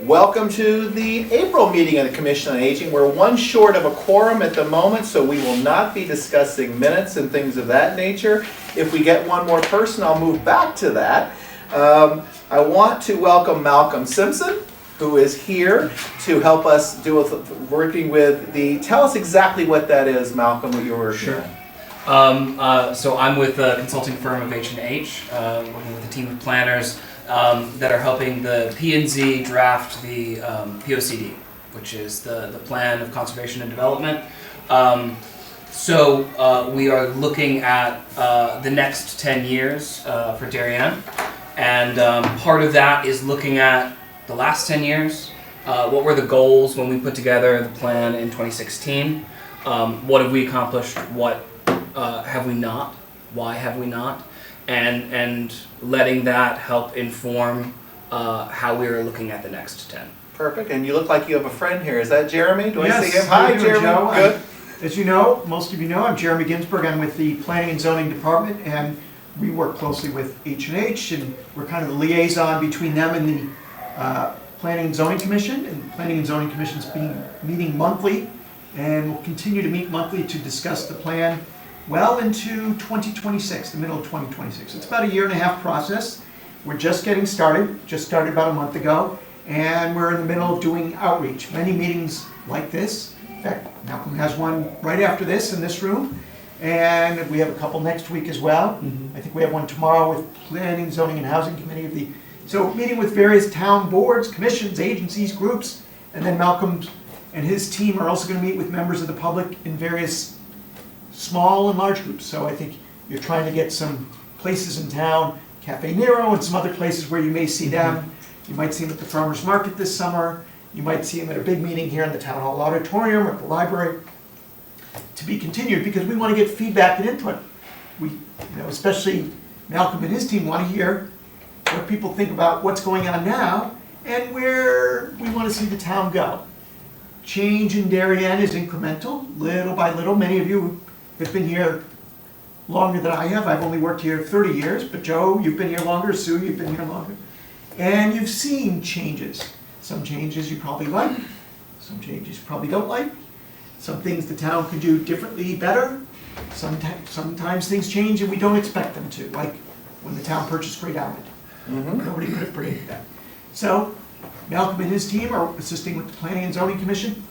Welcome to the April meeting of the Commission on Aging. We're one short of a quorum at the moment, so we will not be discussing minutes and things of that nature. If we get one more person, I'll move back to that. I want to welcome Malcolm Simpson, who is here to help us working with the, tell us exactly what that is, Malcolm, what you're working on. So I'm with a consulting firm of H&H, working with a team of planners that are helping the P&Z draft the POCD, which is the Plan of Conservation and Development. So we are looking at the next 10 years for Darien, and part of that is looking at the last 10 years. What were the goals when we put together the plan in 2016? What have we accomplished? What have we not? Why have we not? And letting that help inform how we are looking at the next 10. Perfect. And you look like you have a friend here. Is that Jeremy? Do Yes. I see him? Hi, Jeremy. Joe. Good. As you know, most of you know, I'm Jeremy Ginsberg. I'm with the Planning and Zoning Department, and we work closely with H&H, and we're kind of the liaison between them and the Planning and Zoning Commission. And the Planning and Zoning Commission's been meeting monthly, and we'll continue to meet monthly to discuss the plan well into 2026, the middle of 2026. It's about a 1.5-year process. We're just getting started, about a month ago, and we're in the middle of doing outreach. Many meetings like this. In fact, Malcolm has one right after this in this room, and we have a couple next week as well. I think we have one tomorrow with Planning, Zoning, and Housing Committee so meeting with various town boards, commissions, agencies, groups, and then Malcolm and his team are also going to meet with members of the public in various small and large groups. So I think you're trying to get some places in town, Cafe Nero and some other places where you may see them. You might see them at the farmer's market this summer. You might see them at a big meeting here in the town hall auditorium or at the library, to be continued, because we want to get feedback and input. We, especially Malcolm and his team, want to hear what people think about what's going on now and where we want to see the town go. Change in Darien is incremental, little by little. Many of you have been here longer than I have. I've only worked here 30 years, but Joe, you've been here longer. Sue, you've been here longer. And you've seen changes. Some changes you probably like, some changes you probably don't like. Some things the town could do differently, better. Sometimes things change and we don't expect them to, like when the town purchased Great Island. Nobody could have predicted that. So Malcolm and his team are assisting with the Planning and Zoning Commission.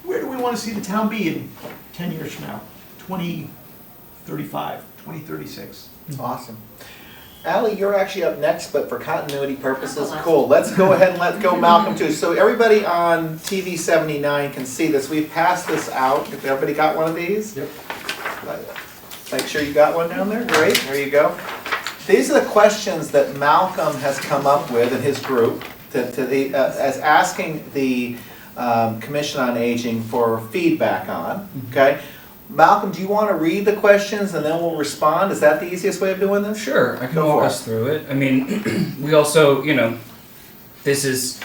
Where do we want to see the town be in 10 years from now? 2035, 2036. Awesome. Allie, you're actually up next, but for continuity purposes, cool. Let's go ahead and let's go Malcolm too. So everybody on TV 79 can see this. We've passed this out. If everybody got one of these? Yep. Make sure you got one down there. Great. There you go. These are the questions that Malcolm has come up with in his group as asking the Commission on Aging for feedback on. Okay. Malcolm, do you want to read the questions and then we'll respond? Is that the easiest way of doing this? Sure, I can walk us through it. I mean, we also, this is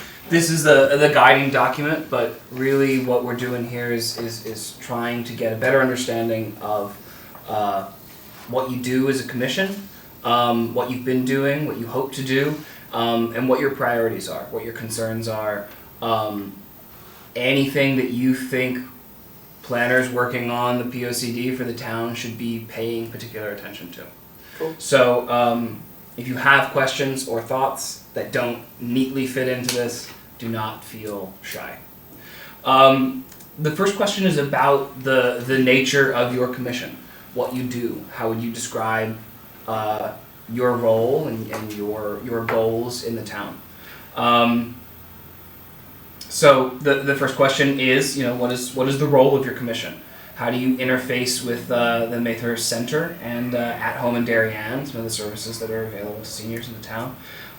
the guiding document, but really what we're doing here is trying to get a better understanding of what you do as a commission, what you've been doing, what you hope to do, and what your priorities are, what your concerns are, anything that you think planners working on the POCD for the town should be paying particular attention to. Cool. So if you have questions or thoughts that don't neatly fit into this, do not feel shy. The first question is about the nature of your commission, what you do. How would you describe your role and your goals in the town? So the first question is, what is the role of your commission? How do you interface with the Mather Center and At Home in Darien, some of the services that are available to seniors in the town,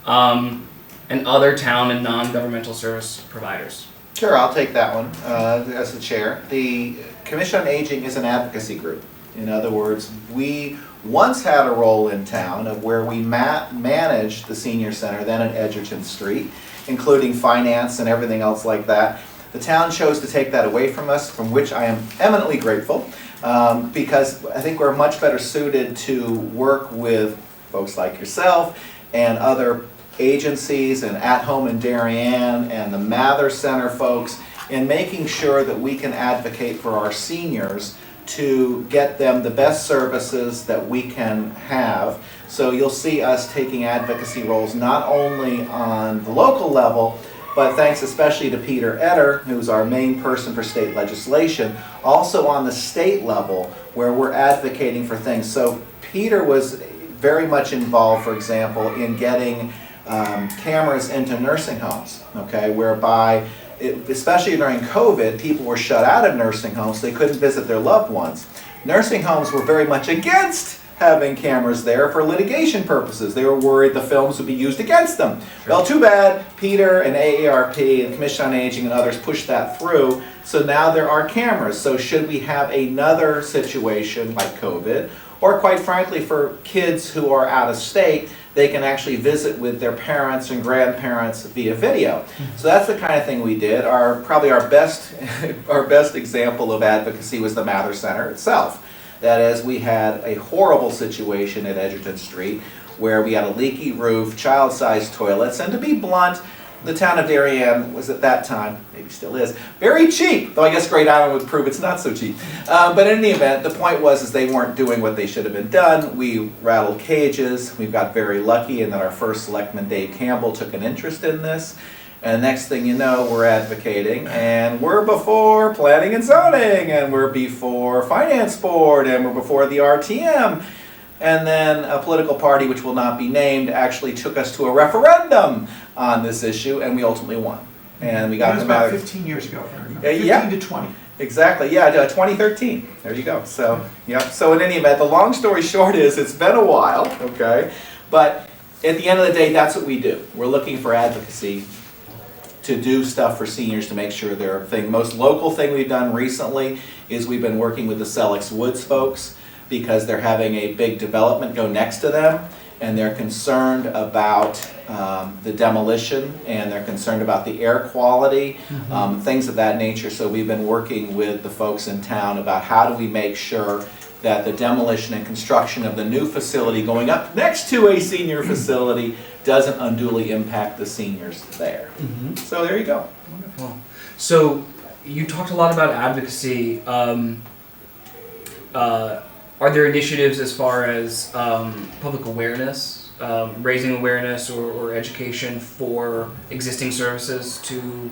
and other town and non-governmental service providers? Sure, I'll take that one as the chair. The Commission on Aging is an advocacy group. In other words, we once had a role in town of where we managed the senior center, then at Edgerton Street, including finance and everything else like that. The town chose to take that away from us, from which I am eminently grateful, because I think we're much better suited to work with folks like yourself and other agencies and At Home in Darien and the Mather Center folks in making sure that we can advocate for our seniors to get them the best services that we can have. So you'll see us taking advocacy roles not only on the local level, but thanks especially to Peter Etter, who's our main person for state legislation, also on the state level where we're advocating for things. So Peter was very much involved, for example, in getting cameras into nursing homes, okay, whereby especially during COVID, people were shut out of nursing homes. They couldn't visit their loved ones. Nursing homes were very much against having cameras there for litigation purposes. They were worried the films would be used against them. Sure. Well, too bad Peter and AARP and Commission on Aging and others pushed that through, so now there are cameras. So should we have another situation like COVID, or quite frankly for kids who are out of state, they can actually visit with their parents and grandparents via video. So that's the kind of thing we did. Probably our best example of advocacy was the Mather Center itself. That is, we had a horrible situation at Edgerton Street where we had a leaky roof, child-sized toilets, and to be blunt, the town of Darien was at that time, maybe still is, very cheap, though I guess Great Island would prove it's not so cheap. But in any event, the point was they weren't doing what they should have been done. We rattled cages. We got very lucky in that our first selectman, Dave Campbell, took an interest in this. And next thing you know, we're advocating, and we're before planning and zoning, and we're before finance board, and we're before the RTM. And then a political party, which will not be named, actually took us to a referendum on this issue, and we ultimately won. And we got it was about 15 years ago, if I remember. 15 to 20. Exactly, yeah, 2013. There you go. So, yeah. So in any event, the long story short is it's been a while, okay? But at the end of the day, that's what we do. We're looking for advocacy to do stuff for seniors to make sure their thing. Most local thing we've done recently is we've been working with the Sellex Woods folks because they're having a big development go next to them, and they're concerned about the demolition, and they're concerned about the air quality, things of that nature. So we've been working with the folks in town about how do we make sure that the demolition and construction of the new facility going up next to a senior facility doesn't unduly impact the seniors there. So there you go. Wonderful. So you talked a lot about advocacy. Are there initiatives as far as public awareness, raising awareness or education for existing services to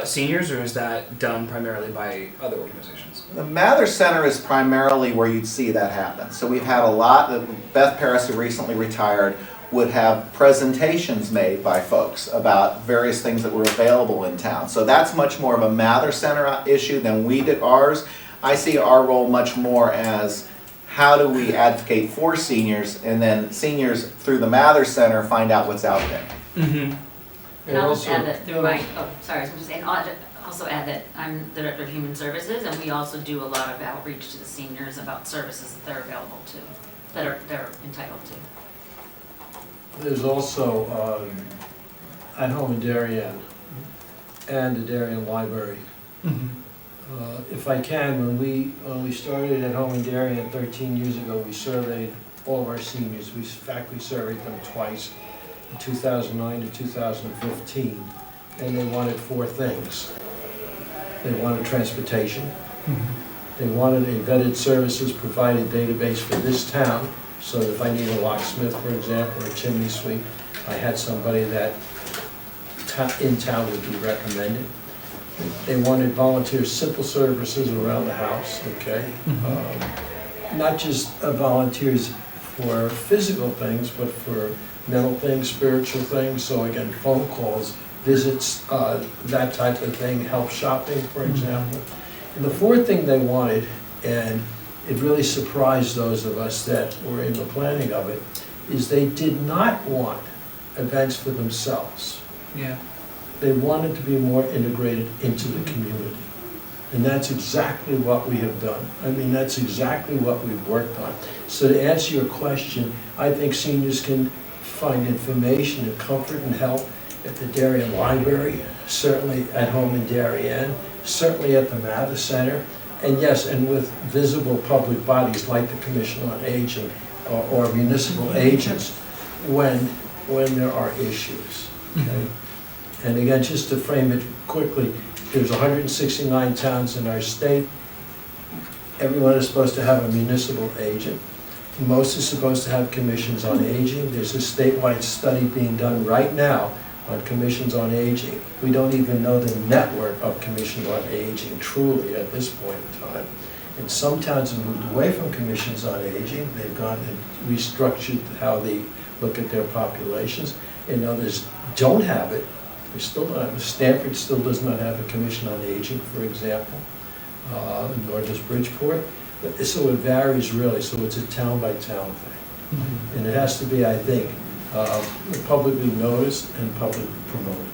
seniors, or is that done primarily by other organizations? The Mather Center is primarily where you'd see that happen. So we've had a lot. Beth Paris, who recently retired, would have presentations made by folks about various things that were available in town. So that's much more of a Mather Center issue than we did ours. I see our role much more as how do we advocate for seniors, and then seniors through the Mather Center find out what's out there. And I'll just add that through my, I was just saying, also add that I'm the Director of Human Services, and we also do a lot of outreach to the seniors about services that they're available to, they're entitled to. There's also At Home in Darien and the Darien Library. If I can, when we started At Home in Darien 13 years ago, we surveyed all of our seniors. In fact, we surveyed them twice, in 2009 to 2015, and they wanted 4 things. They wanted transportation. They wanted a vetted services provided database for this town, so that if I need a locksmith, for example, or a chimney sweep, I had somebody that in town would be recommended. They wanted volunteer simple services around the house, okay? Not just volunteers for physical things, but for mental things, spiritual things. So again, phone calls, visits, that type of thing, help shopping, for example. And the 4th thing they wanted, and it really surprised those of us that were in the planning of it, is they did not want events for themselves. Yeah. They wanted to be more integrated into the community. And that's exactly what we have done. I mean, that's exactly what we've worked on. So to answer your question, I think seniors can find information and comfort and help at the Darien Library, certainly At Home in Darien, certainly at the Mather Center, and yes, and with visible public bodies like the Commission on Aging or municipal agents, when when there are issues, okay? And again, just to frame it quickly, there's 169 towns in our state. Everyone is supposed to have a municipal agent. Most are supposed to have commissions on aging. There's a statewide study being done right now on commissions on aging. We don't even know the network of commissions on aging truly at this point in time. And some towns have moved away from commissions on aging. They've gone and restructured how they look at their populations. And others don't have it. They still don't have it. Stanford still does not have a commission on aging, for example, nor does Bridgeport. So it varies really, so it's a town-by-town thing. And it has to be, I think, publicly noticed and publicly promoted.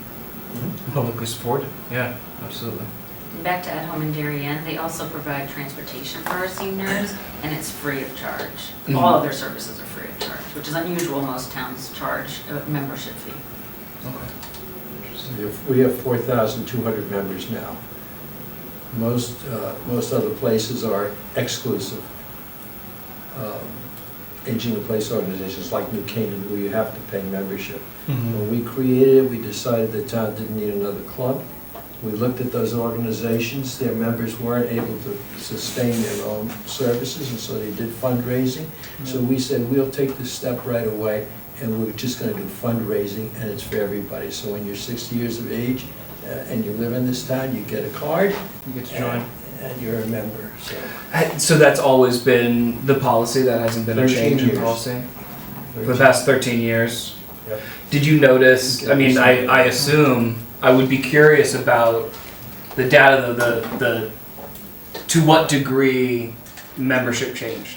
Publicly supported, yeah, absolutely. And back to At Home in Darien, they also provide transportation for our seniors, and it's free of charge. All of their services are free of charge, which is unusual. Most towns charge a membership fee. Okay. We have 4,200 members now. Most other places are exclusive. Aging in place organizations like New Canaan, where you have to pay membership. When we created it, we decided the town didn't need another club. We looked at those organizations, their members weren't able to sustain their own services, and so they did fundraising. So we said, we'll take this step right away, and we're just gonna do fundraising, and it's for everybody. So when you're 60 years of age, and you live in this town, you get a card. You get to join. And you're a member, so. So that's always been the policy, that hasn't been a 13 change in years. policy? For the past 13 years? Yep. Did you notice, I mean, I assume, I would be curious about the data, the to what degree membership changed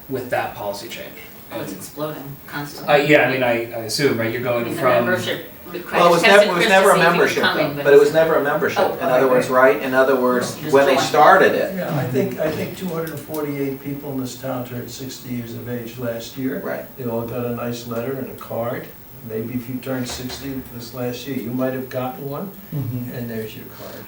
with that policy change? Oh, it's exploding constantly. Yeah, I mean, I assume, right, you're I going mean, the from. membership. Well, it was never a membership, but it was never a membership. Oh, In other words, right, in other words, You just when they join. started it, Yeah, I think 248 people in this town turned 60 years of age last year. right. They all got a nice letter and a card. Maybe if you turned 60 this last year, you might have gotten one, and there's your card.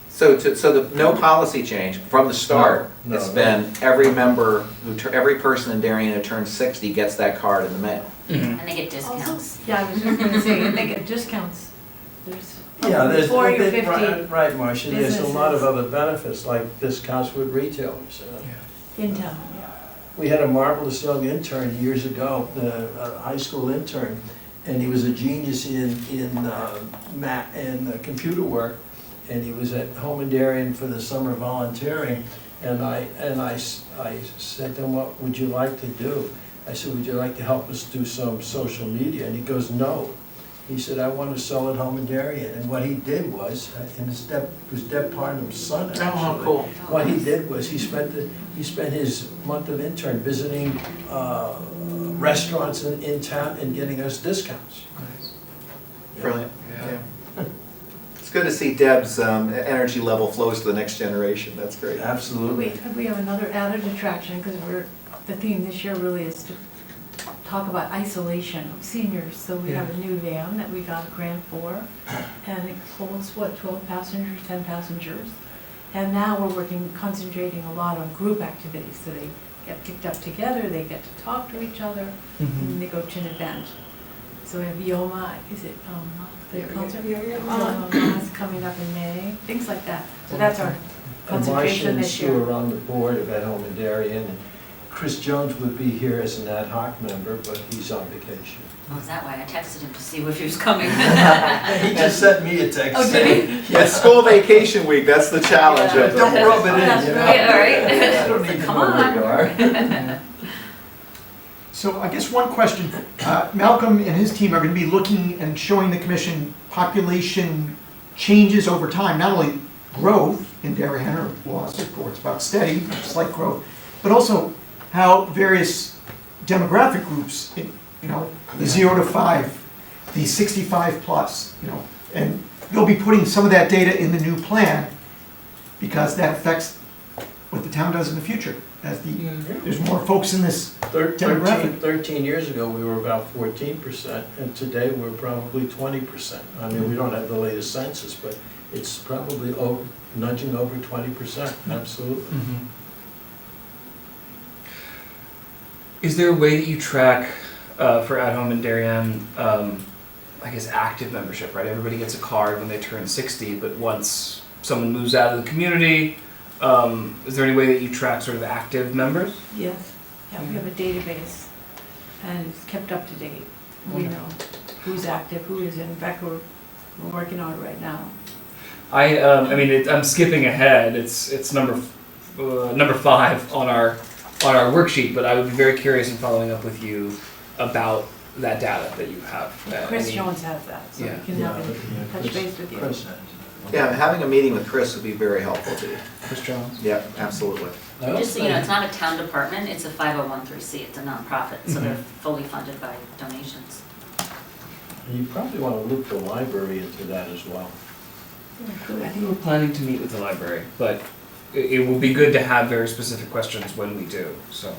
So the no policy change from the start. No, It's no. been every member, every person in Darien who turns 60 gets that card in the mail. Mhm. And they get discounts. Also, yeah, I was just gonna say, they get discounts. There's Yeah, there's, 40 or 50 right, Marcia, there's a lot of businesses. other benefits, like discounts with retailers. in town, yeah. We had a marvelous young intern years ago, a high school intern, and he was a genius in computer work, and he was at Home in Darien for the summer volunteering, and I said to him, what would you like to do? I said, would you like to help us do some social media? And he goes, no. He said, I want to sell at Home in Darien. And what he did was, and it was Deb Parnham's son, actually. Oh, cool. What he did was, he spent his month of intern visiting restaurants in town and getting us discounts. Brilliant. Yeah. It's good to see Deb's energy level flows to the next generation. That's great. Absolutely. We have another added attraction, because the theme this year really is to talk about isolation of seniors. So we have a new van that we got a grant for, and it holds, 12 passengers, 10 passengers. And now we're concentrating a lot on group activities. So they get picked up together, they get to talk to each other, and then they go to an event. So we have Yoma, is it, the concert? Yoma is coming up in May, things like that. So that's our concentration this And Marcia and year. Sue are on the board of At Home in Darien, and Chris Jones would be here as an ad hoc member, but he's on vacation. Oh, is that why? I texted him to see if he was coming. He just sent me a text Oh, did saying. It's school vacation week. That's the challenge. Yeah. of it. Don't rub it in, That's you know? right. All right. I don't need to Come know where on. you are. So I guess one question, Malcolm and his team are going to be looking and showing the commission population changes over time, not only growth in Darien or loss reports about steady, slight growth, but also how various demographic groups, the 0 to 5, the 65 plus, and they'll be putting some of that data in the new plan because that affects what the town does in the future. As there's more folks in this demographic. 13 years ago, we were about 14%, and today we're probably 20%. I mean, we don't have the latest census, but it's probably nudging over 20%, absolutely. Is there a way that you track for At Home in Darien, I guess active membership, right? Everybody gets a card when they turn 60, but once someone moves out of the community, is there any way that you track sort of active members? Yes, yeah, we have a database, and it's kept up to date. We know who's active, who isn't. In fact, we're working on it right now. I mean, I'm skipping ahead. It's number 5 on our worksheet, but I would be very curious in following up with you about that data that you have. Chris Jones has that, so Yeah. we can have him touch base with you. Chris has it. Yeah, having a meeting with Chris would be very helpful to you. Chris Jones. Yeah, absolutely. Just so you know, it's not a town department, it's a 501(c), it's a nonprofit, so they're fully funded by donations. And you probably want to loop the library into that as well. I think we're planning to meet with the library, but it will be good to have very specific questions when we do. So,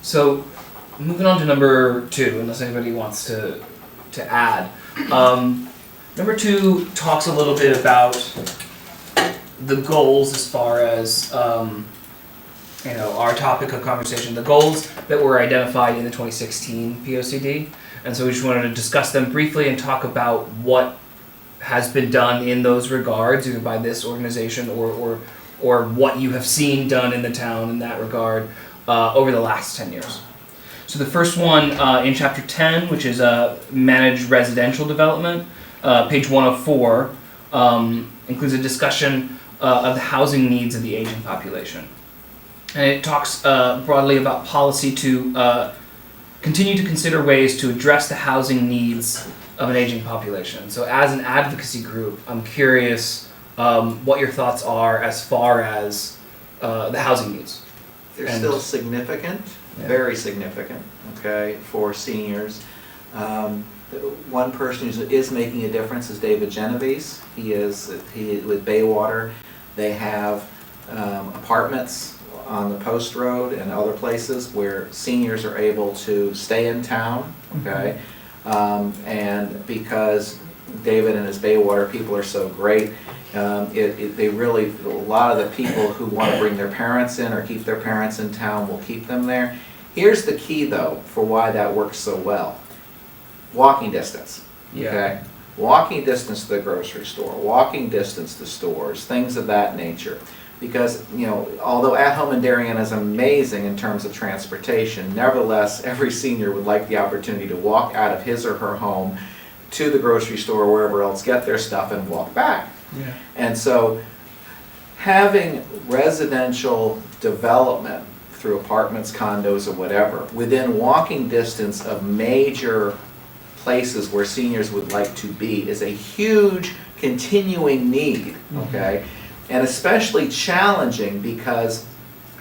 so moving on to number 2, unless anybody wants to add. Number 2 talks a little bit about the goals as far as our topic of conversation, the goals that were identified in the 2016 POCD. And so we just wanted to discuss them briefly and talk about what has been done in those regards, either by this organization or what you have seen done in the town in that regard over the last 10 years. So the first one in chapter 10, which is managed residential development, page 104, includes a discussion of the housing needs of the aging population. And it talks broadly about policy to continue to consider ways to address the housing needs of an aging population. So as an advocacy group, I'm curious what your thoughts are as far as the housing needs. They're still significant, very significant, okay, for seniors. One person who is making a difference is David Genevese. He with Baywater. They have apartments on the Post Road and other places where seniors are able to stay in town, okay? And because David and his Baywater people are so great, they really, a lot of the people who want to bring their parents in or keep their parents in town will keep them there. Here's the key though for why that works so well. Walking distance, okay? Walking distance to the grocery store, walking distance to stores, things of that nature. Because, although At Home in Darien is amazing in terms of transportation, nevertheless, every senior would like the opportunity to walk out of his or her home to the grocery store or wherever else, get their stuff and walk back. Yeah. And so having residential development through apartments, condos, or whatever, within walking distance of major places where seniors would like to be is a huge continuing need, okay? And especially challenging because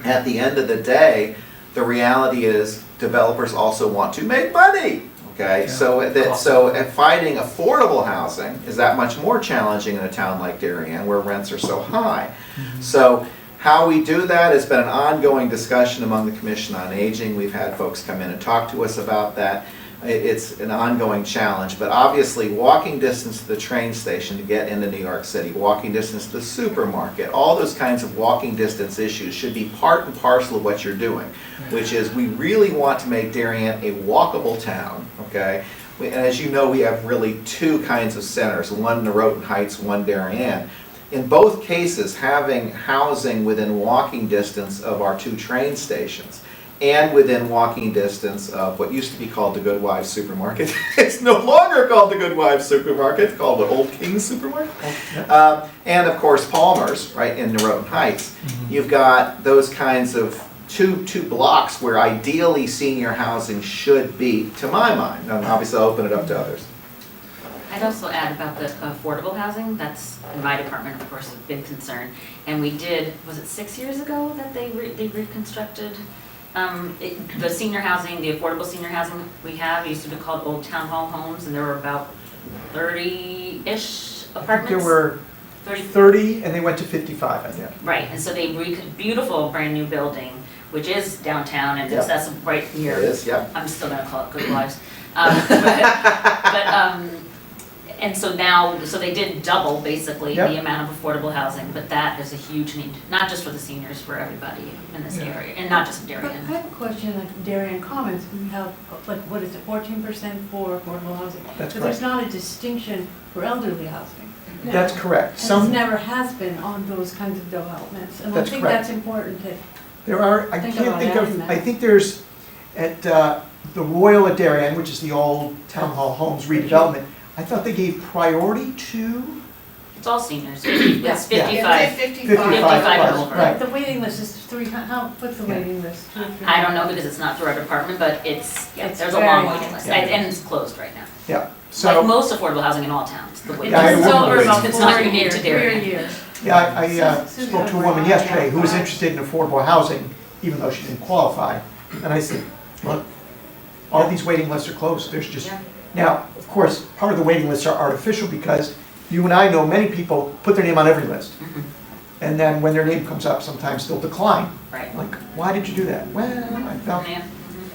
at the end of the day, the reality is developers also want to make money. Okay, Yeah. So finding affordable housing is that much more challenging in a town like Darien where rents are so high. So how we do that has been an ongoing discussion among the Commission on Aging. We've had folks come in and talk to us about that. It's an ongoing challenge, but obviously walking distance to the train station to get into New York City, walking distance to the supermarket, all those kinds of walking distance issues should be part and parcel of what you're doing, which is we really want to make Darien a walkable town, okay? And as you know, we have really 2 kinds of centers, one Norotan Heights, one Darien. In both cases, having housing within walking distance of our 2 train stations and within walking distance of what used to be called the Good Wives Supermarket. It's no longer called the Good Wives Supermarket, it's called the Old King's Supermarket. And of course Palmer's, right, in Norotan Heights. You've got those kinds of two blocks where ideally senior housing should be, to my mind. And obviously I'll open it up to others. I'd also add about the affordable housing, that's in my department, of course, a big concern. And we did, was it 6 years ago that they reconstructed the senior housing, the affordable senior housing we have? It used to be called Old Town Hall Homes, and there were about 30-ish apartments. There were 30 and they went to 55, I think. Right, and so they beautiful brand new building, which is downtown and accessible right near. It is, yeah. I'm still gonna call it Good Wives. And so now, so they did double basically Yep. the amount of affordable housing, but that is a huge need, not just for the seniors, for everybody in this area, and not just in But Darien. I have a question, like Darien Commons, we have, like, what is it, 14% for affordable housing? That's But there's correct. not a distinction for elderly housing. That's correct. And Some, it never has been on those kinds of developments, and I That's think correct. that's important to, there are, I Think can't about think adding of, that. I think there's, at the Royal at Darien, which is the old Town Hall Homes redevelopment, I thought they gave priority to It's all seniors, Yeah. it's 55. Yeah, 55 55 and plus, over. right. the waiting list is what's the Yeah. waiting list? I don't know because it's not through our department, but it's, yeah, It's there's a long very waiting long. list, Yeah. and it's closed right now. Yeah, Like so, most affordable housing in all towns, the waiting Yeah, I list. had It's a woman over wait. about It's not 4 unique years, to 3 Darien. years. yeah, I Susan spoke to a had woman one. yesterday who was Yeah. interested in affordable housing, even though she didn't qualify. And I said, look, all these waiting lists are closed, there's just, Yeah. now, of course, part of the waiting lists are artificial because you and I know many people put their name on every list. Mhm. And then when their name comes up, sometimes they'll decline. Right. Like, why did you do that? Well, I felt, Yeah.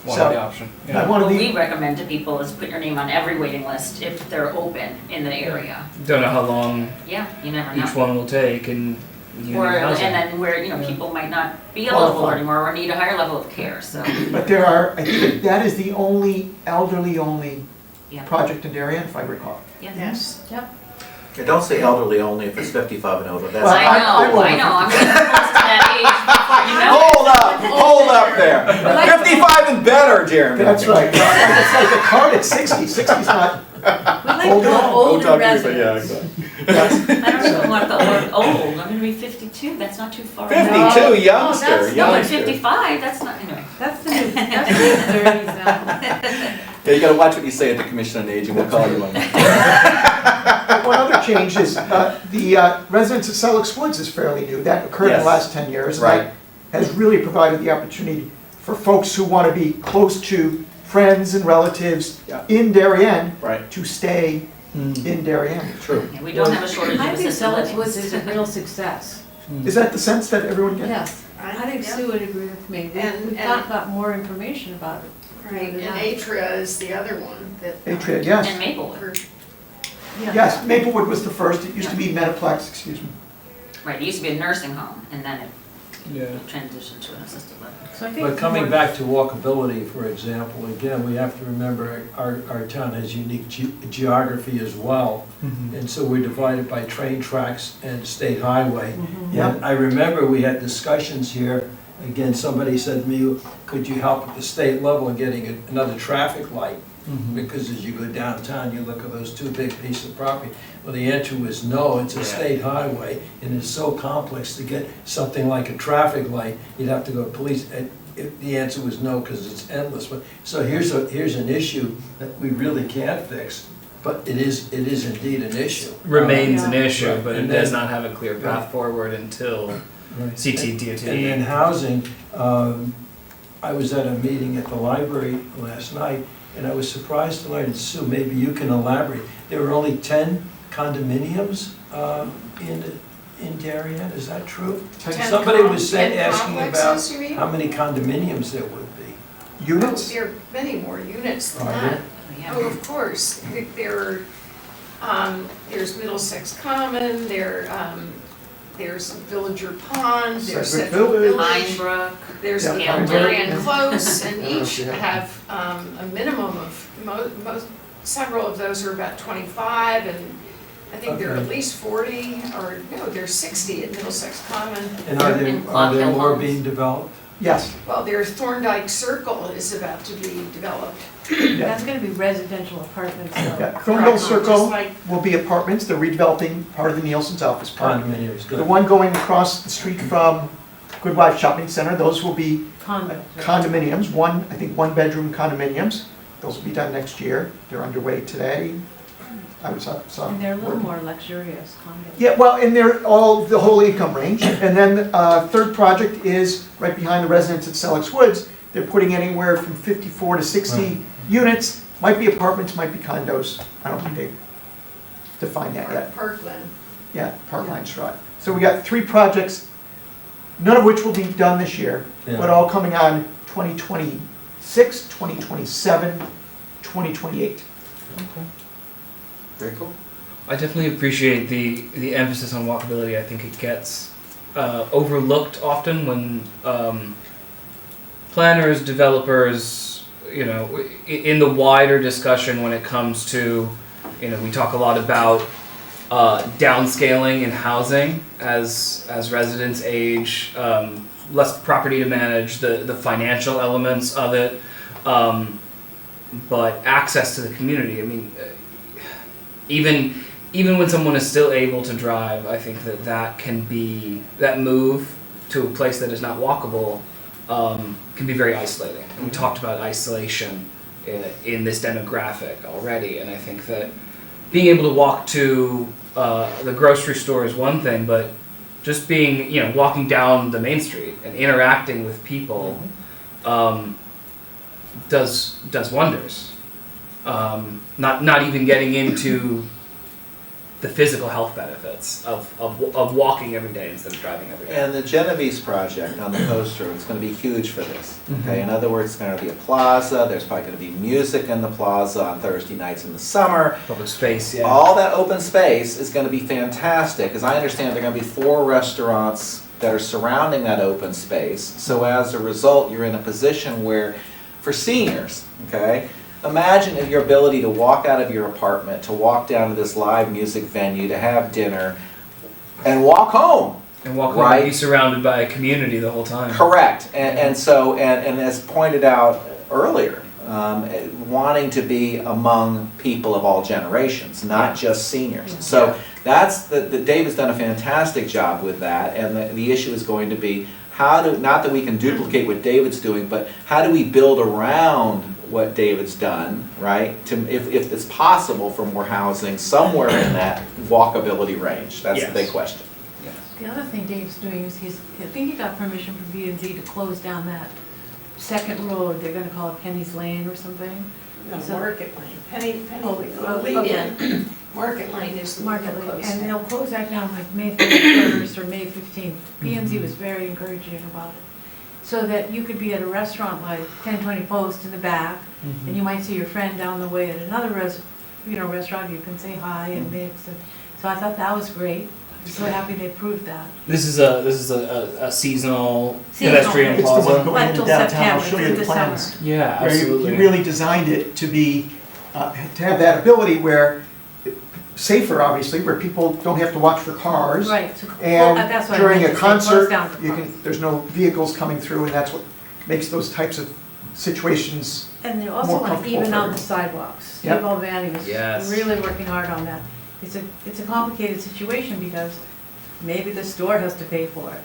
One So, of the option. I wanted What we the, recommend to people is put your name on every waiting list if they're open in the area. Don't know how long Yeah, you never know. each one will take, and you Or, need and housing. then where, you know, people might not be eligible Qualify. anymore or need a higher level of care, so. but there are, I think that is the only elderly-only Yeah. project in Darien, if I recall. Yes. Yeah, don't say elderly only if it's 55 and over, that's. Well, I know, I I know, I'm getting close to that age, you know? Hold up there. 55 and better, Jeremy. That's right. It's like a card at 60. 60's not, We like Old the adult. older residents. exactly. I don't even want the word old, I'm gonna be 52, that's not too far. 52, No. youngster, Oh, that's- No, but youngster. 55, that's not, anyway. That's the new, that's the new 30s now. Yeah, you gotta watch what you say at the Commission on Aging, we'll call you on that. one other change is, the residents of Selleck's Woods is fairly new. That occurred in the Yes. last 10 years. and Right. that has really provided the opportunity for folks who want to be close to friends and relatives Yeah. in Darien Right, to stay in Darien. true. Yeah, we don't have a shortage I of think assisted Selleck's living. Woods is a real success. Is that the sense that everyone gets? Yes, I think Yeah. Sue would agree with me. And- We've and- not got more information about it. Right, and Atria is the other one that. Atria, yes. And Maplewood, Yeah. Yes, Maplewood was the first. It used to be Metaplex, excuse me. right, it used to be a nursing home, and then Yeah. it transitioned to an assisted living. So I think But coming more- back to walkability, for example, again, we have to remember our town has unique geography as well. And so we're divided by train tracks and state highway. Mhm. Yeah. And I remember we had discussions here, again, somebody said to me, could you help at the state level in getting another traffic light? Because as you go downtown, you look at those two big pieces of property. Well, the answer was no, it's a Yeah. state highway, and it's so complex to get something like a traffic light, you'd have to go to police. The answer was no, because it's endless. But so here's an issue that we really can't fix, but it is indeed an issue. Remains an Yeah. issue, Right, but it and does then- not have a clear path forward until Right. CTDOT. And then housing, I was at a meeting at the library last night, and I was surprised to learn, and Sue, maybe you can elaborate, there were only 10 condominiums in Darien, is that true? 10 Somebody was saying, 10 asking about complexes, you mean? how many condominiums there would be. Units? There are many more units than Are that. Yeah. Oh, of course, there's Middlesex Common, there's Villager Pond, there's Sedgwick Central Village. Village. Pinebrook, There's Yeah, Pinebrook. Darien Close, and Yeah, each yeah. have a minimum of, several of those are about 25, and I think there are at Okay. least 40, or no, there's 60 at Middlesex Common. And are And there Hill more Homes. being developed? Yes. Well, there's Thorndike Circle is about to be developed. That's gonna be residential apartments, though. Yeah, Thornville Just Circle like, will be apartments. They're redeveloping part of the Nielsen's office park. Condominiums, The good. one going across the street from Goodwife Shopping Center, those will be Condos. condominiums, I think one-bedroom condominiums. Those will be done next year. They're underway today. I was up, saw. And they're a little more luxurious condos. Yeah, well, and they're all the whole income range. And then third project is right behind the residents at Selleck's Woods. They're putting anywhere from 54 to 60 units. Might be apartments, might be condos. I don't think they've defined that yet. Parkland. Yeah, Parkline Drive. So we got 3 projects, none of which will be done this year, Yeah. but all coming on 2026, 2027, 2028. Very cool. I definitely appreciate the emphasis on walkability. I think it gets overlooked often when planners, developers, you know, in the wider discussion when it comes to, you know, we talk a lot about downscaling in housing as residents age, less property to manage, the financial elements of it, but access to the community. I mean, even when someone is still able to drive, I think that move to a place that is not walkable can be very isolating. And we talked about isolation in this demographic already, and I think that being able to walk to the grocery store is one thing, but just being, you know, walking down the main street and interacting with people does wonders. Not even getting into the physical health benefits of walking every day instead of driving every day. And the Genevese project on the post road is going to be huge for this. Okay, in other words, it's going to be a plaza. There's probably going to be music in the plaza on Thursday nights in the summer. Public space, yeah. All that open space is going to be fantastic. As I understand, there are going to be 4 restaurants that are surrounding that open space. So as a result, you're in a position where, for seniors, okay, imagine your ability to walk out of your apartment, to walk down to this live music venue, to have dinner, and walk home. And walk home and be surrounded by a community the whole time. Correct. And so, and as pointed out earlier, wanting to be among people of all generations, not just seniors. So that's David's done a fantastic job with that, and the issue is going to be not that we can duplicate what David's doing, but how do we build around what David's done, right? If it's possible for more housing somewhere in that walkability range. That's the big question. The other thing Dave's doing is I think he got permission from B&Z to close down that second road. They're gonna call it Penny's Lane or something. No, So- Market Lane. Penny okay. lead in. Market Lane is the Market one Lane, close. and they'll close that down like May 31st or May 15th. B&Z was very encouraging about it. So that you could be at a restaurant like 1020 Post in the back, and you might see your friend down the way at another restaurant, you can say hi and mix. And so I thought that was great. I'm so happy they approved that. This is a seasonal pedestrian It's the one plaza. going into Till downtown, I'll September, show you through the the plans. summer. Yeah, Where absolutely. you really designed it to be, to have that ability where, safer obviously, where people don't have to watch for cars. Right. So, And that's what I during meant a to say, close concert, down the there's no vehicles coming through, and that's what makes those types of situations. And they also more want to comfortable even for out the everyone. sidewalks. Steve Yep. Albani was Yes. really working hard on that. It's a complicated situation because maybe the store has to pay for it.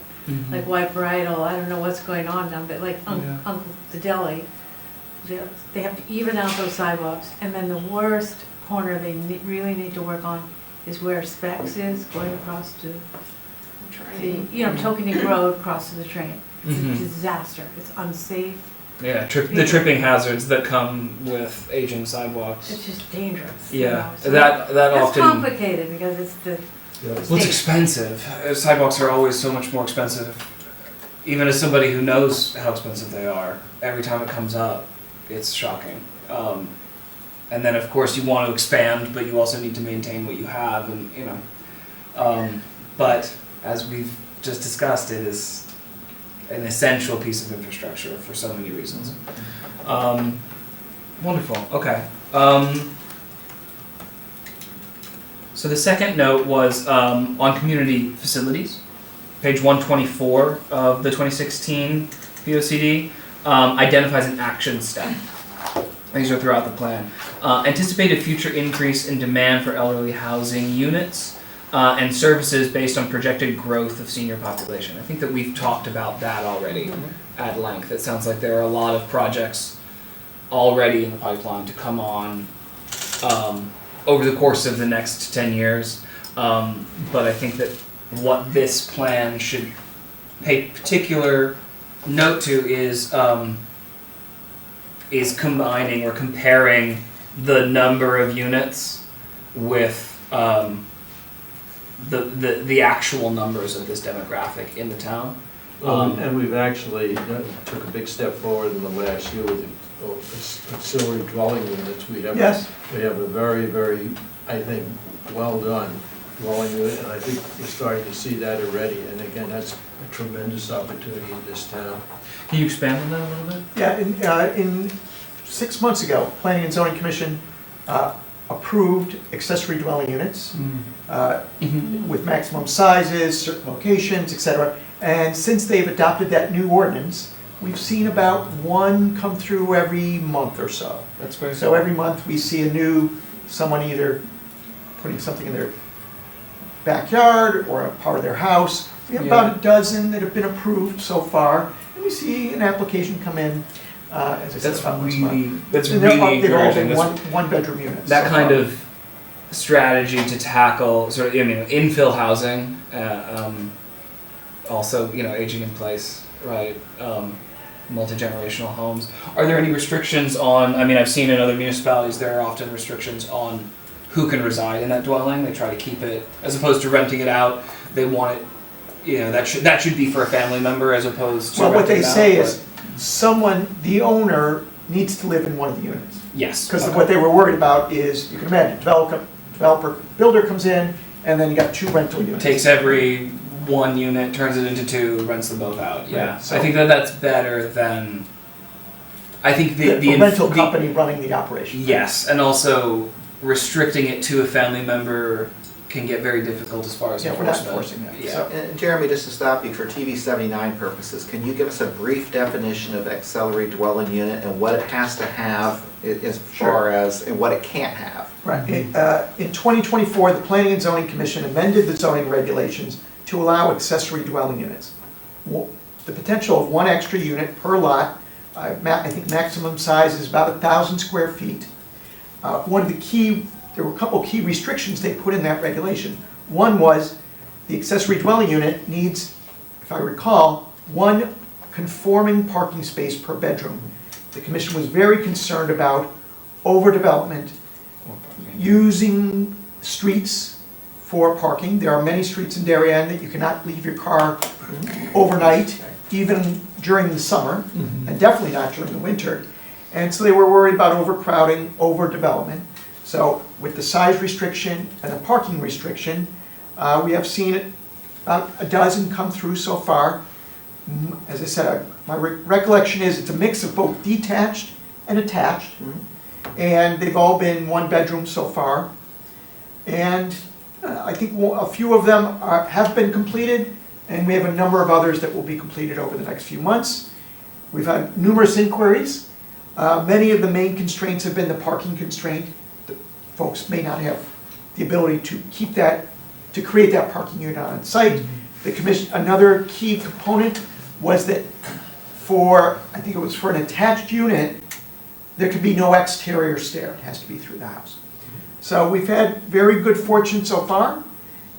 Like White Bridal, I don't know what's going on down, but like Uncle the Deli, they have to even out those sidewalks. And then the worst corner they really need to work on is where Specs is going across to the, Tokenique Road across to the train. It's a disaster. It's unsafe. Yeah, the tripping hazards that come with aging sidewalks. It's just dangerous. Yeah, So that it's often. complicated because it's the Well, it's expensive. Sidewalks are always so much more expensive. Even as somebody who knows how expensive they are, every time it comes up, it's shocking. And then, of course, you want to expand, but you also need to maintain what you have, and But as we've just discussed, it is an essential piece of infrastructure for so many reasons. Wonderful. Okay. So the second note was on community facilities, page 124 of the 2016 POCD, identifies an action step. These are throughout the plan. Anticipate a future increase in demand for elderly housing units and services based on projected growth of senior population. I think that we've talked about that already at length. It sounds like there are a lot of projects already in the pipeline to come on over the course of the next 10 years. But I think that what this plan should pay particular note to is combining or comparing the number of units with the actual numbers of this demographic in the town. And we've actually took a big step forward in the last year with auxiliary dwelling units. We have Yes. We have a very, very, I think, well-done dwelling unit, and I think we're starting to see that already. And again, that's a tremendous opportunity in this town. Can you expand on that a little bit? Yeah, in 6 months ago, Planning and Zoning Commission approved accessory dwelling units with maximum sizes, certain locations, et cetera. And since they've adopted that new ordinance, we've seen about one come through every month or so. That's very So every month we see someone either putting something in their backyard or a part of their house. We have about a dozen that have been approved so far. And we see an application come in, as I said, That's about once a month. really, that's And really they've all encouraging. been That's- one bedroom units. that so kind far. of strategy to tackle sort of, infill housing, also, aging in place, right? Multi-generational homes. Are there any restrictions on, I've seen in other municipalities, there are often restrictions on who can reside in that dwelling. They try to keep it, as opposed to renting it out, they want it, that should be for a family member as opposed to Well, what renting they it out, say but- is, the owner needs to live in one of the units. Yes. Because okay. what they were worried about is, you can imagine, builder comes in, and then you got 2 rental units. Takes every one unit, turns it into 2, rents them both out. Yeah, Right, so- I think that's better than. I think The rental company running the operation. Yes, and also restricting it to a family member can get very difficult as far as Yeah, we're not enforcement. enforcing that. Yeah. So- And Jeremy, just to stop you, for TV 79 purposes, can you give us a brief definition of accessory dwelling unit and what it has to have as far as, and what it can't have? Right. In 2024, the Planning and Zoning Commission amended the zoning regulations to allow accessory dwelling units. The potential of 1 extra unit per lot, I think maximum size is about 1,000 square feet. There were a couple key restrictions they put in that regulation. One was the accessory dwelling unit needs, if I recall, 1 conforming parking space per bedroom. The commission was very concerned about overdevelopment, using streets for parking. There are many streets in Darien that you cannot leave your car overnight, even during the summer, and definitely not during the winter. And so they were worried about overcrowding, overdevelopment. So with the size restriction and the parking restriction, we have seen about a dozen come through so far. As I said, my recollection is it's a mix of both detached and attached. And they've all been 1 bedroom so far. And I think a few of them have been completed, and we have a number of others that will be completed over the next few months. We've had numerous inquiries. Many of the main constraints have been the parking constraint. The folks may not have the ability to to create that parking unit on site. The commission, another key component was that I think it was for an attached unit, there could be no exterior stair. It has to be through the house. So we've had very good fortune so far,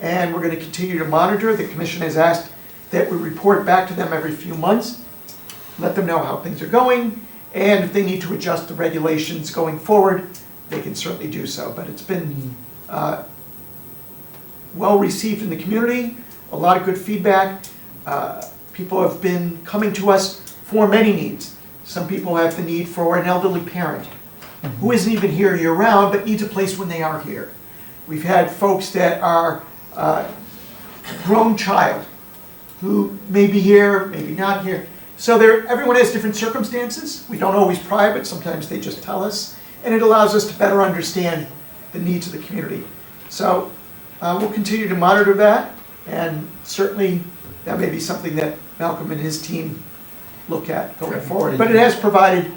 and we're going to continue to monitor. The commission has asked that we report back to them every few months, let them know how things are going, and if they need to adjust the regulations going forward, they can certainly do so. But it's been well received in the community, a lot of good feedback. People have been coming to us for many needs. Some people have the need for an elderly parent who isn't even here year-round, but needs a place when they are here. We've had folks that are grown child who may be here, maybe not here. So everyone has different circumstances. We don't always pry, but sometimes they just tell us. And it allows us to better understand the needs of the community. So we'll continue to monitor that, and certainly that may be something that Malcolm and his team look at going forward. But it has provided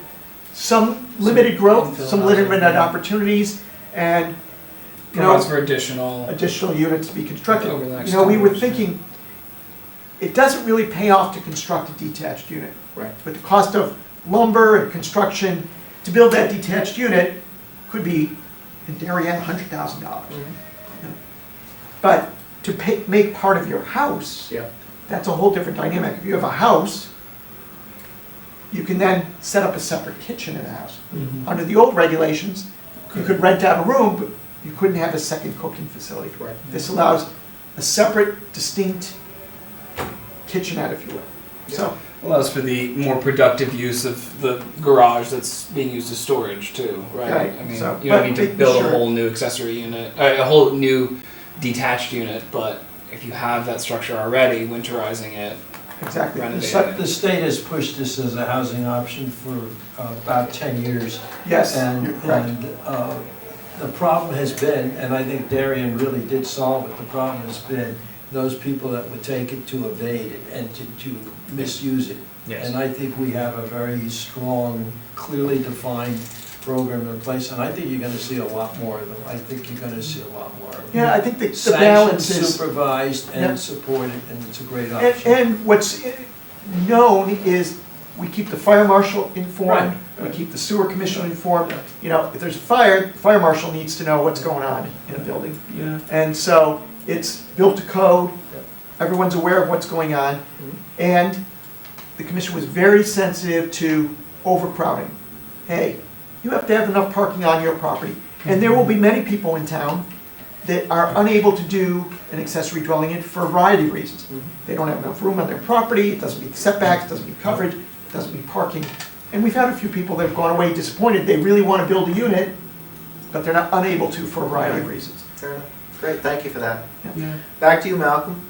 some limited growth, some limited opportunities, and Provides for additional. units to be constructed. Over the next We 10 were years, thinking, it doesn't really pay off to construct a detached unit. Right. But the cost of lumber and construction to build that detached unit could be, in Darien, $100,000. But to make part of your house, Yeah. that's a whole different dynamic. If you have a house, you can then set up a separate kitchen in the house. Under the old regulations, you could rent out a room, but you couldn't have a second cooking facility. Right. This allows a separate, distinct kitchenette, if you will. So allows for the more productive use of the garage that's being used as storage too, right? Right, I mean, so, you don't but need to making build sure- a whole new accessory unit, a whole new detached unit, but if you have that structure already, winterizing it, Exactly. renovating The it. state has pushed this as a housing option for about 10 years. Yes, And, you're correct. the problem has been, and I think Darien really did solve it, the problem has been those people that would take it to evade it and to misuse it. Yes. And I think we have a very strong, clearly defined program in place, and I think you're gonna see a lot more of them. I think you're gonna see a lot more of them. Yeah, I think the Sanctioned, balance is, supervised, Yeah. and supported, and it's a great and, option. and what's known is we keep the fire marshal informed, we Right. keep the sewer commission informed. Yeah. You know, if there's a fire, the fire marshal needs to know what's going on in a building. Yeah. And so it's built to code, Yeah. everyone's aware of what's going on. And the commission was very sensitive to overcrowding. Hey, you have to have enough parking on your property. And there will be many people in town that are unable to do an accessory dwelling unit for a variety of reasons. They don't have enough room on their property, it doesn't meet setbacks, it doesn't meet coverage, it doesn't meet parking. And we've had a few people that have gone away disappointed, they really want to build a unit, but they're not unable to for a variety of reasons. Fair enough. Great, thank you for that. Yeah. Back to you, Malcolm.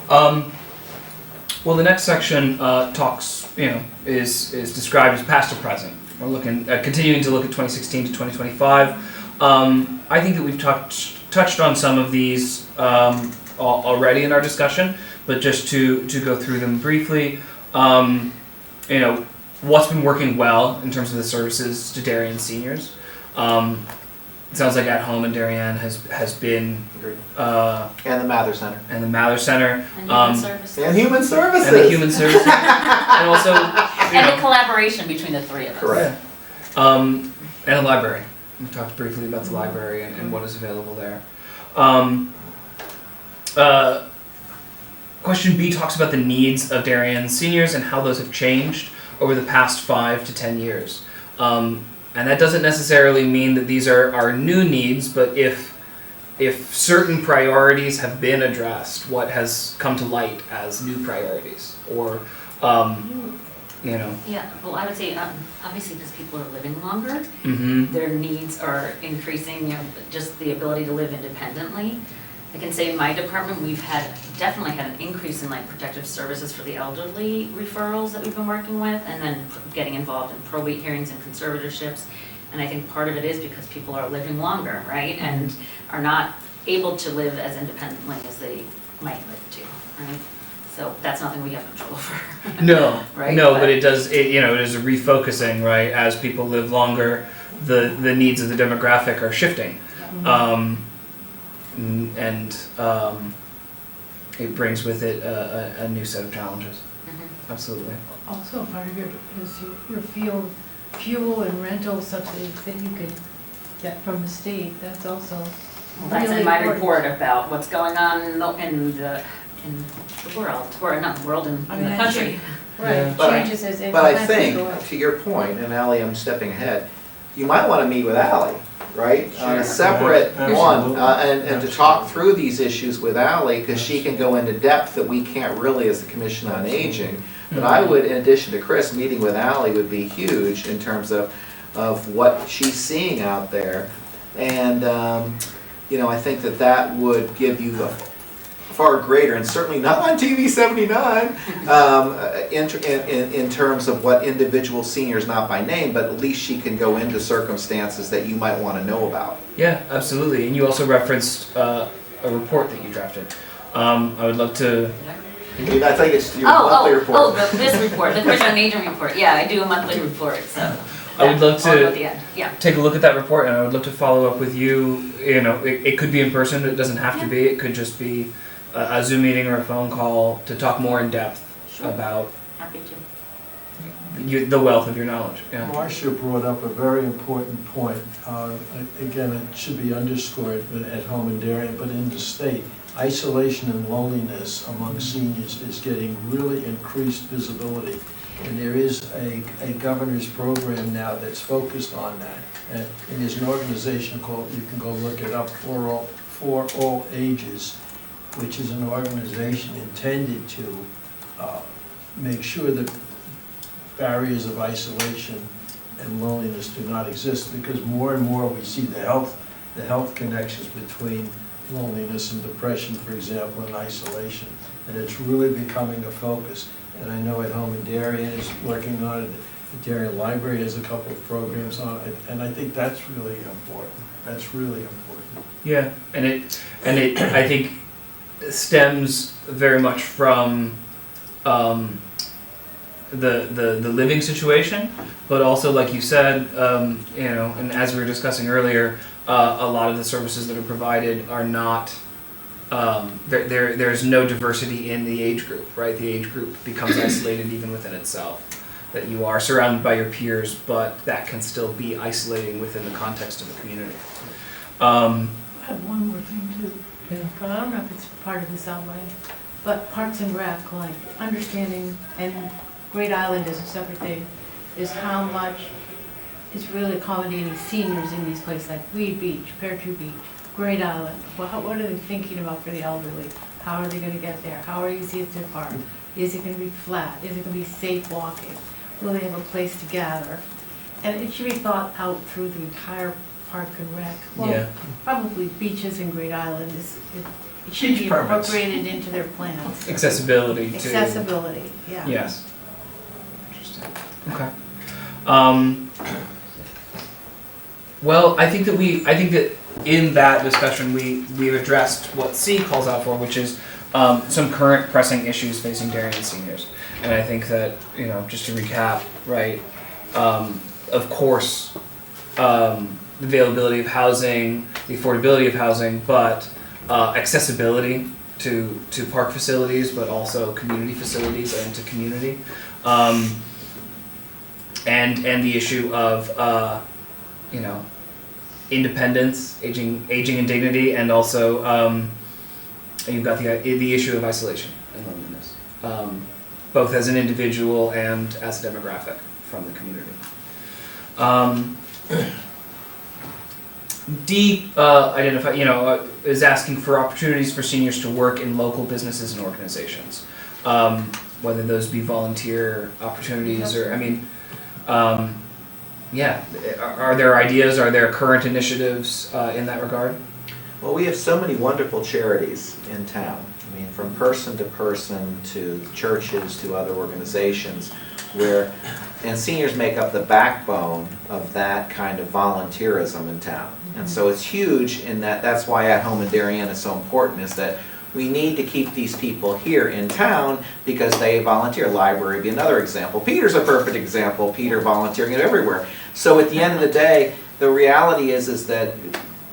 Well, the next section talks, is described as past to present. We're looking, continuing to look at 2016 to 2025. I think that we've touched on some of these already in our discussion, but just to go through them briefly. What's been working well in terms of the services to Darien seniors. It sounds like At Home in Darien has been, Agreed. and And the Mather Center. the Mather Center, And human services. And human services. and the Human Services, and also, And the collaboration between the three of us. Correct. and a library. We talked briefly about the library and what is available there. Question B talks about the needs of Darien seniors and how those have changed over the past 5 to 10 years. And that doesn't necessarily mean that these are new needs, but if certain priorities have been addressed, what has come to light as new priorities, or Yeah, well, I would say, obviously, because people are living longer, mhm. their needs are increasing, just the ability to live independently. I can say in my department, we've definitely had an increase in like protective services for the elderly referrals that we've been working with, and then getting involved in probate hearings and conservatorships. And I think part of it is because people are living longer, right? And are not able to live as independently as they might live to, right? So that's nothing we have control over. No, Right, no, but- but it does. It is a refocusing, right? As people live longer, the needs of the demographic are shifting, and it brings with it a new set of challenges. Mhm. Absolutely. Also, part of your fuel and rental subsidies that you can get from the state, that's also That's really in my important. report about what's going on in the world, or not the world, in I the mean, I country. Right, But I- changes as But I impacts think, go up. to your point, and Ally, I'm stepping ahead, you might want to meet with Ally, right? On a separate Sure. one, Absolutely. and to talk through these issues with Ally, because she can go into depth that we can't really as the Commission on Aging. But I would, in addition to Chris, meeting with Ally would be huge in terms of what she's seeing out there. And, I think that would give you a far greater, and certainly not on TV 79, in terms of what individual seniors, not by name, but at least she can go into circumstances that you might want to know about. Yeah, absolutely. And you also referenced a report that you drafted. I would love to. I think it's your monthly report. This report, the Commission on Aging report, yeah, I do a monthly report, so. I would love I'll go to at the end, yeah. take a look at that report, and I would love to follow up with you. It could be in person. It doesn't have to Yeah. be. It could just be a Zoom meeting or a phone call to talk more in depth Sure. about Happy to. the wealth of your knowledge. Yeah. Marcia brought up a very important point. Again, it should be underscored At Home in Darien, but in the state, isolation and loneliness among seniors is getting really increased visibility. And there is a governor's program now that's focused on that. And there's an organization called, you can go look it up, For All Ages, which is an organization intended to make sure that barriers of isolation and loneliness do not exist, because more and more we see the health connections between loneliness and depression, for example, and isolation. And it's really becoming a focus. And I know at home in Darien is working on it. The Darien Library has a couple of programs on it, and I think that's really important. That's really important. Yeah, and it I think stems very much from the living situation, but also, like you said, you know, and as we were discussing earlier, a lot of the services that are provided are not. There's no diversity in the age group, right? The age group becomes isolated even within itself. That you are surrounded by your peers, but that can still be isolating within the context of the community. I have one more thing too, but I don't know if it's part of this outline, but Parks and Rec, like understanding, and Great Island is a separate thing, is how much is really accommodating seniors in these places like Weed Beach, Pear-Tree Beach, Great Island. What are they thinking about for the elderly? How are they gonna get there? How easy is their park? Is it gonna be flat? Is it gonna be safe walking? Will they have a place to gather? And it should be thought out through the entire Park and Rec. Well, Yeah. probably beaches and Great Island it should Beach be permits. incorporated into their plans. Accessibility to. Accessibility, yeah. Yes. Interesting. Okay. Well, I think that in that discussion we've addressed what C calls out for, which is some current pressing issues facing Darien seniors. And I think that, you know, just to recap, right, of course, the availability of housing, the affordability of housing, but accessibility to park facilities, but also community facilities and to community. And the issue of, you know, independence, aging and dignity, and also you've got the issue of isolation and loneliness. Both as an individual and as a demographic from the community. D identify, you know, is asking for opportunities for seniors to work in local businesses and organizations, whether those be volunteer opportunities or, I mean, yeah. Are there ideas? Are there current initiatives in that regard? Well, we have so many wonderful charities in town. I mean, from person to person to churches to other organizations and seniors make up the backbone of that kind of volunteerism in town. And so it's huge in that's why At Home in Darien is so important, is that we need to keep these people here in town because they volunteer. Library would be another example. Peter's a perfect example. Peter volunteering everywhere. So at the end of the day, the reality is that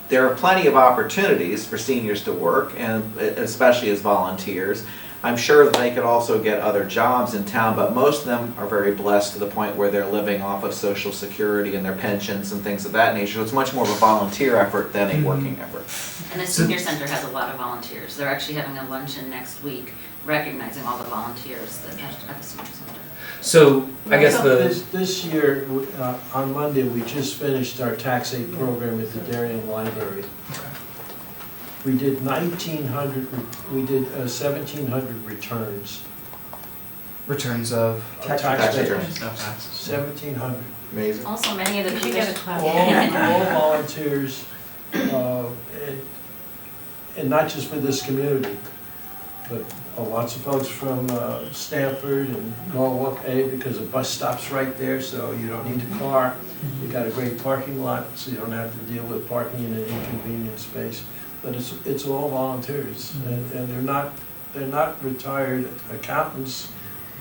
there are plenty of opportunities for seniors to work, and especially as volunteers. I'm sure that they could also get other jobs in town, but most of them are very blessed to the point where they're living off of Social Security and their pensions and things of that nature. So it's much more of a volunteer effort than a working effort. And the senior center has a lot of volunteers. They're actually having a luncheon next week recognizing all the volunteers that at the senior center. So I guess This year, on Monday, we just finished our tax aid program at the Darien Library. We did 1,700 returns. Returns of Tax returns. 1,700. Amazing. Also, many of the We should get a positions, class. All volunteers, and not just for this community, but lots of folks from Stanford and Norwalk A, because the bus stops right there, so you don't need a car. You got a great parking lot, so you don't have to deal with parking in an inconvenient space. But it's all volunteers, and they're not retired accountants.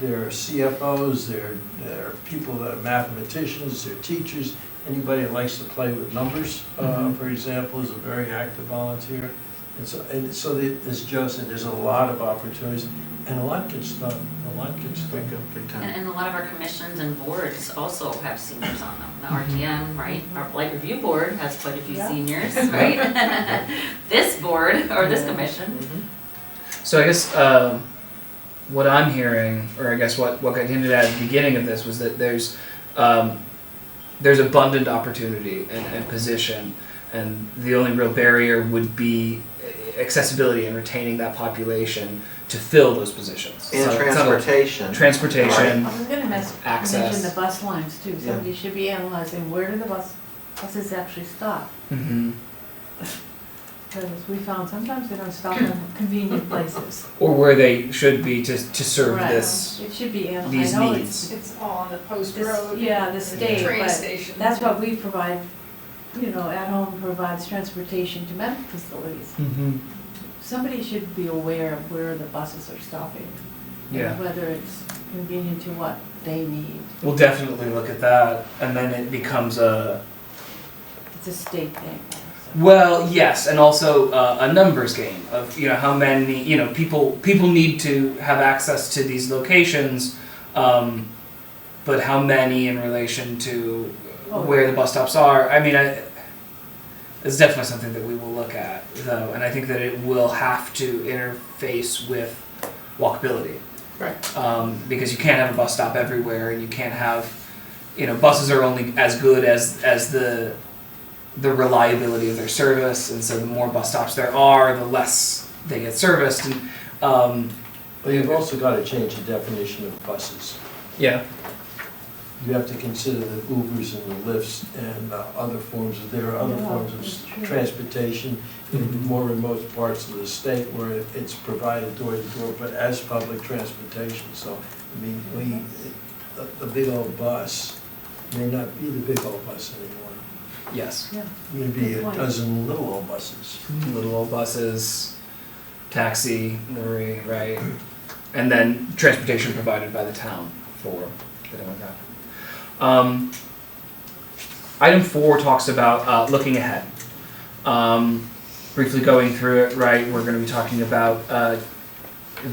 They're CFOs. They're people that are mathematicians. They're teachers. Anybody that likes to play with numbers, for example, is a very active volunteer. And so as Joe said, there's a lot of opportunities, and a lot gets done. Big time. and a lot of our commissions and boards also have seniors on them. The RTM, right? Our Blight Review Board has quite a few Yeah. seniors, right? This board, or this commission. So I guess what I'm hearing, or I guess what got hinted at the beginning of this, was that there's abundant opportunity and position, and the only real barrier would be accessibility and retaining that population to fill those positions. And So it's not like- transportation. Transportation. I was gonna Access. mention the bus lines too. Yeah. Somebody should be analyzing where do the buses actually stop? Mhm. Because we found sometimes they don't stop in convenient places. Or where they should be to serve Right. this. It should be analyzed. these I know needs. It's all on the post This- road. yeah, the state, Train but station. That's what we provide, At Home provides transportation to medical facilities. Mm-hmm. Somebody should be aware of where the buses are stopping. and Yeah. Whether it's convenient to what they need. We'll definitely look at that, and then it becomes It's a state thing. so. well, yes, and also a numbers game of how many people need to have access to these locations, but how many in relation to where the bus stops are. I mean, it's definitely something that we will look at, though, and I think that it will have to interface with walkability. Right. Because you can't have a bus stop everywhere, and you can't have, buses are only as good as the reliability of their service, and so the more bus stops there are, the less they get serviced. And But you've also got to change the definition of buses. yeah, You have to consider the Ubers and the Lyfts and other forms, there are other Yeah, forms that's of true. transportation in more remote parts of the state where it's provided door to door, but as public transportation. So, the big old bus may not be the big old bus anymore. yes, Yeah. Maybe Good a point. dozen little old buses. little old buses, taxi, lorry, right, and then transportation provided by the town for the demographic. Item 4 talks about looking ahead. Briefly going through it, right, we're going to be talking about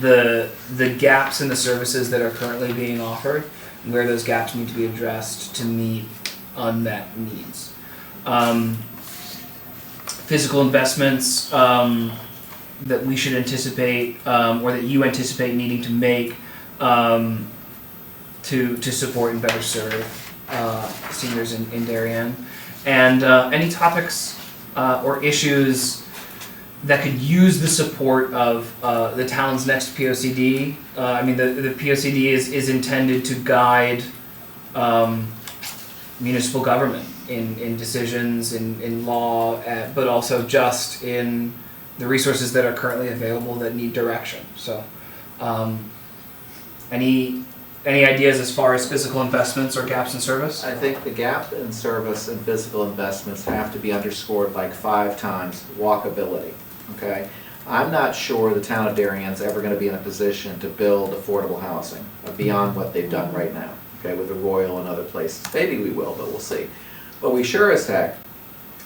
the gaps in the services that are currently being offered, and where those gaps need to be addressed to meet unmet needs. Physical investments that we should anticipate, or that you anticipate needing to make to support and better serve seniors in Darien, and any topics or issues that could use the support of the town's next POCD. The POCD is intended to guide municipal government in decisions, in law, but also just in the resources that are currently available that need direction. So, any ideas as far as physical investments or gaps in service? I think the gap in service and physical investments have to be underscored like 5 times. Walkability, okay? I'm not sure the town of Darien's ever going to be in a position to build affordable housing beyond what they've done right now, okay, with the Royal and other places. Maybe we will, but we'll see. But we sure as heck,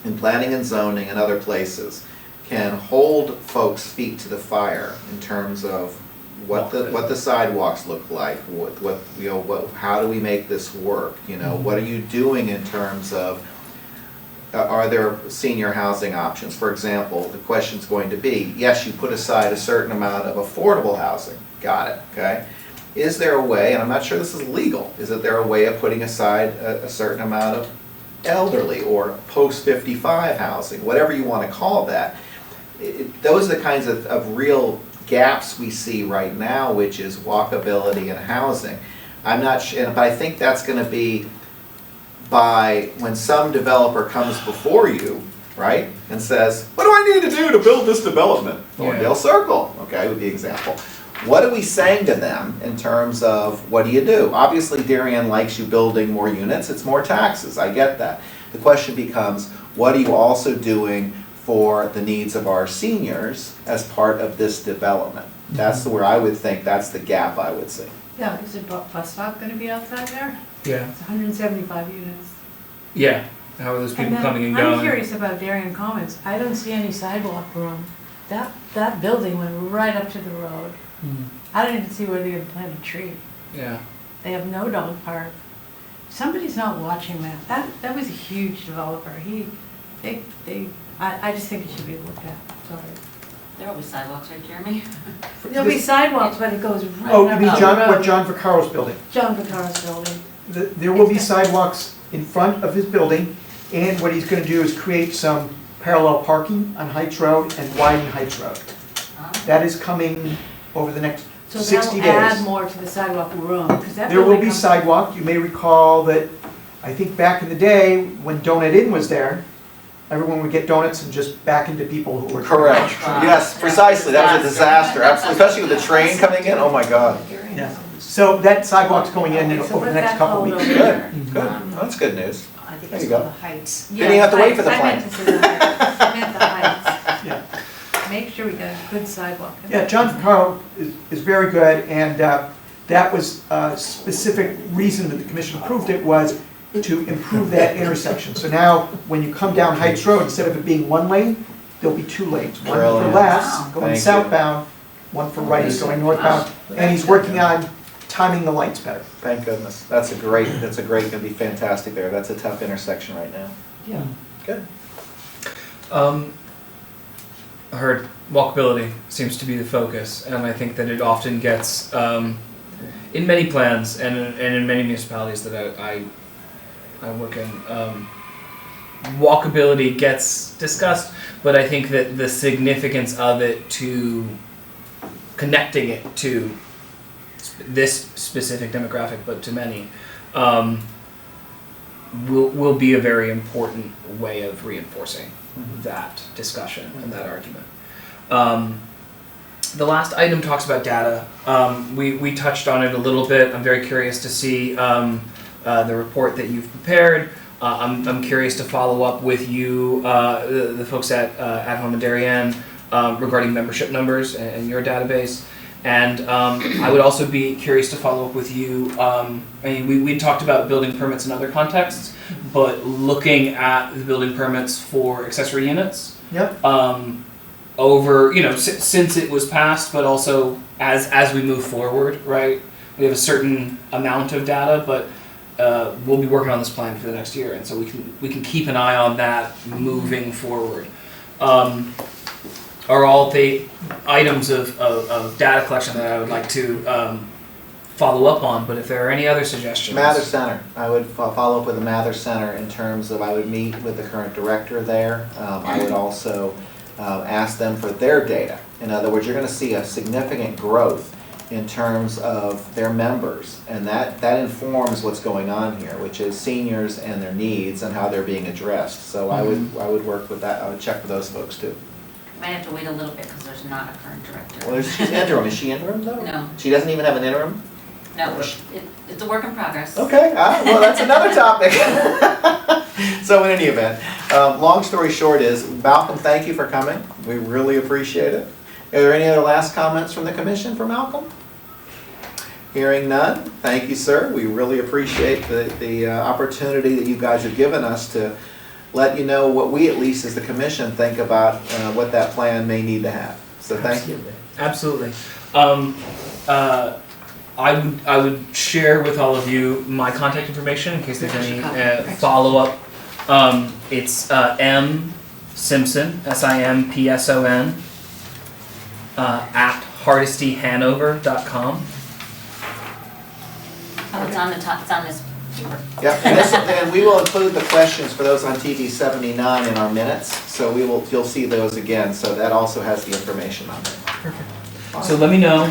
in planning and zoning and other places, can hold folks' feet to the fire in terms of what the sidewalks look like, how do we make this work? What are you doing in terms of are there senior housing options? For example, the question's going to be, yes, you put aside a certain amount of affordable housing, got it, okay? Is there a way, and I'm not sure this is legal, is there a way of putting aside a certain amount of elderly or post-55 housing, whatever you want to call that? Those are the kinds of real gaps we see right now, which is walkability and housing. I'm not sure, but I think that's going to be by when some developer comes before you, right, and says, what do I need to do to build this development? Thorndale Circle, okay, would be an example. What are we saying to them in terms of what do you do? Obviously, Darien likes you building more units, it's more taxes, I get that. The question becomes, what are you also doing for the needs of our seniors as part of this development? That's where I would think that's the gap I would see. Yeah, is the bus stop gonna be outside there? Yeah. It's 175 units. Yeah. How are those people And then coming and going? I'm curious about Darien Commons. I don't see any sidewalk room. That building went right up to the road. I don't even see where they're gonna plant a tree. Yeah. They have no dog park. Somebody's not watching that. That was a huge developer. I just think it should be looked at, sorry. There will be sidewalks, right, Jeremy? There'll be sidewalks, but it goes right Oh, up you to mean the road. what John Vaccaro's building? John Vaccaro's building. There will be sidewalks in front of his building, and what he's gonna do is create some parallel parking on Heights Road and widen Heights Road. Huh? That is coming over the next So 60 that'll add days. more to the sidewalk room, because that There will building be comes- sidewalk. You may recall that, I think back in the day, when Donut Inn was there, everyone would get donuts and just back into people who were. Correct. Yes, precisely. That was a disaster, absolutely, especially with the train coming in. Oh my God. Yeah. So that sidewalk's going in Okay, so over the put next that couple colored weeks. over Good, there. good. Well, that's good news. I think There it's you go. called the Heights. Then you have to wait for the Yes, plan. I meant to say the heights. I meant the heights. Yeah. Make sure we got a good sidewalk. Yeah, John Carl is very good, and that was a specific reason that the commission approved it, was to improve that intersection. So now, when you come down Heights Road, instead of it being one lane, there'll be two lanes. One for Brilliant. left, Wow. going Thank you. southbound, one for right, going northbound. And he's working on timing the lights better. Thank goodness. That's a great, gonna be fantastic there. That's a tough intersection right now. Yeah. Good. I heard walkability seems to be the focus, and I think that it often gets in many plans and in many municipalities that I work in. Walkability gets discussed, but I think that the significance of it to connecting it to this specific demographic, but to many, will be a very important way of reinforcing that discussion and that argument. The last item talks about data. We touched on it a little bit. I'm very curious to see the report that you've prepared. I'm curious to follow up with you, the folks at Home and Darien, regarding membership numbers and your database. And I would also be curious to follow up with you. I mean, we talked about building permits in other contexts, but looking at the building permits for accessory units. Yep. Over, since it was passed, but also as we move forward, right? We have a certain amount of data, but we'll be working on this plan for the next year, and so we can keep an eye on that moving forward. Are all the items of data collection that I would like to follow up on, but if there are any other suggestions. Mather Center. I would follow up with the Mather Center in terms of, I would meet with the current director there. I would also ask them for their data. In other words, you're going to see a significant growth in terms of their members, and that informs what's going on here, which is seniors and their needs and how they're being addressed. So I would work with that. I would check with those folks too. Might have to wait a little bit because there's not a current director. Well, she's interim. Is she interim though? No. She doesn't even have an interim? No, it's a work in progress. Okay, well, that's another topic. So in any event, long story short is, Malcolm, thank you for coming. We really appreciate it. Are there any other last comments from the commission for Malcolm? Hearing none, thank you, sir. We really appreciate the opportunity that you guys have given us to let you know what we, at least as the commission, think about what that plan may need to have. So thank you. Absolutely. I would share with all of you my contact information in case there's any follow-up. It's M. Simpson, SIMPSON, at hardestyhanover.com. Oh, it's on the top, it's on this paper. Yeah, and we will include the questions for those on TV 79 in our minutes, so you'll see those again, so that also has the information on there. Perfect. So let me know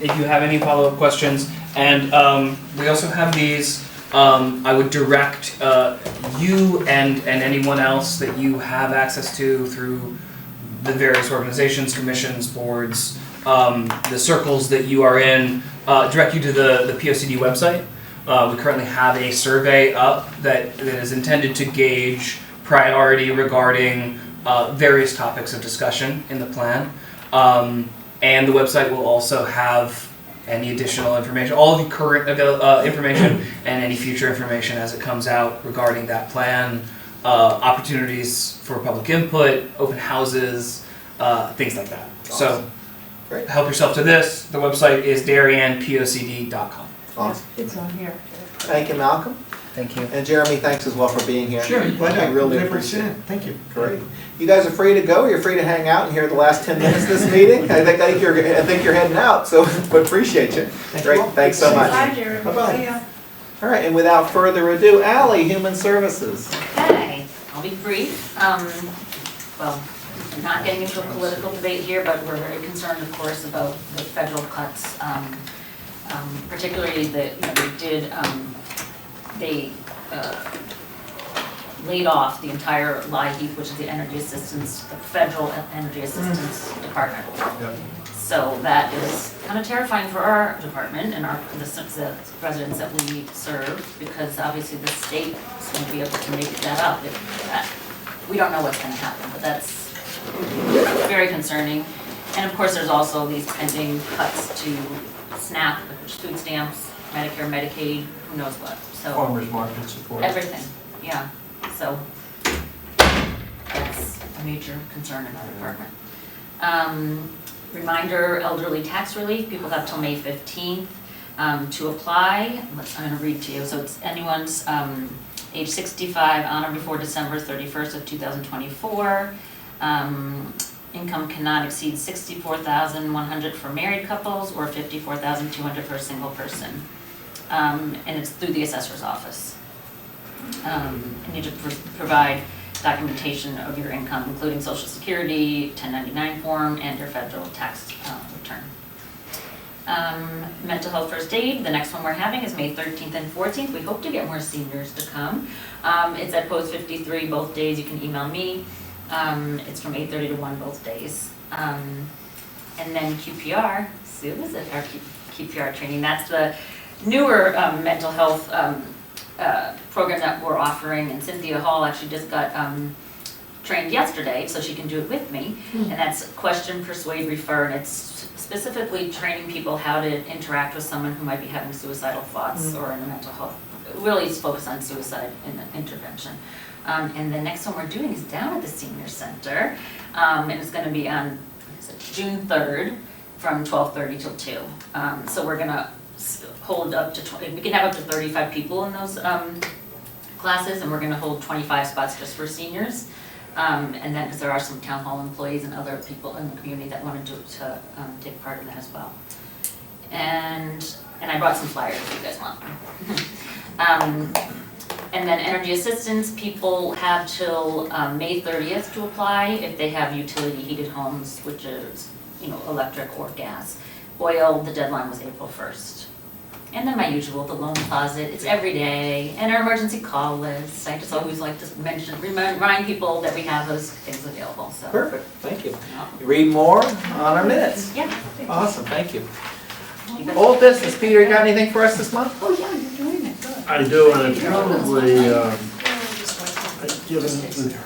if you have any follow-up questions, and we also have these. I would direct you and anyone else that you have access to through the various organizations, commissions, boards, the circles that you are in, direct you to the POCD website. We currently have a survey up that is intended to gauge priority regarding various topics of discussion in the plan. And the website will also have any additional information, all of the current information and any future information as it comes out regarding that plan, opportunities for public input, open houses, things like that. Awesome. So Great. help yourself to this. The website is darienpocd.com. Awesome. It's on here. Thank you, Malcolm. Thank you. And Jeremy, thanks as well for being here. Sure, glad I I really really appreciate it. Thank you. Great. You guys are free to go. You're free to hang out and hear the last 10 minutes of this meeting. I think you're heading out, so but appreciate you. Great. you all. Thanks so much. Bye, Jeremy. Bye-bye. See ya. All right, and without further ado, Ally, Human Services. Okay, I'll be brief. well, not getting into a political debate here, but we're very concerned, of course, about the federal cuts. Particularly that, they laid off the entire LIHEAP, which is the Energy Assistance, the Federal Energy Assistance Department. Yep. So that is kind of terrifying for our department and the residents that we serve, because obviously the state is going to be able to make that up. We don't know what's going to happen, but that's very concerning. And of course, there's also these pending cuts to SNAP, which is food stamps, Medicare, Medicaid, who knows what. So Farmers market support. everything, yeah. So that's a major concern in our department. Reminder, elderly tax relief, people have till May 15th to apply. I'm going to read to you. So it's anyone's age 65 on or before December 31st of 2024. Income cannot exceed $64,100 for married couples or $54,200 for a single person. And it's through the assessor's office. You need to provide documentation of your income, including Social Security, 1099 form, and your federal tax return. Mental health first aid, the next one we're having is May 13th and 14th. We hope to get more seniors to come. It's at post 53 both days. You can email me. It's from 8:30 to 1 both days. And then QPR, Sue is at our QPR training. That's the newer mental health program that we're offering, and Cynthia Hall actually just got trained yesterday, so she can do it with me. And that's question, persuade, refer, and it's specifically training people how to interact with someone who might be having suicidal thoughts or in a mental health. Really, it's focused on suicide and intervention. And the next one we're doing is down at the Senior Center, and it's going to be on June 3rd from 12:30 till 2. So we're going to hold up to we can have up to 35 people in those classes, and we're going to hold 25 spots just for seniors. And then, because there are some town hall employees and other people in the community that want to take part in that as well. And I brought some flyers if you guys want. And then energy assistance, people have till May 30th to apply if they have utility heated homes, which is, electric or gas. Oil, the deadline was April 1st. And then my usual, the loan closet, it's every day, and our emergency call list. I just always like to remind people that we have those things available, so. Perfect, thank you. You read more on our minutes. Yeah. Awesome, thank you. Old business, Peter, you got anything for us this month? Oh, yeah, you're doing it, good. I do, and probably, given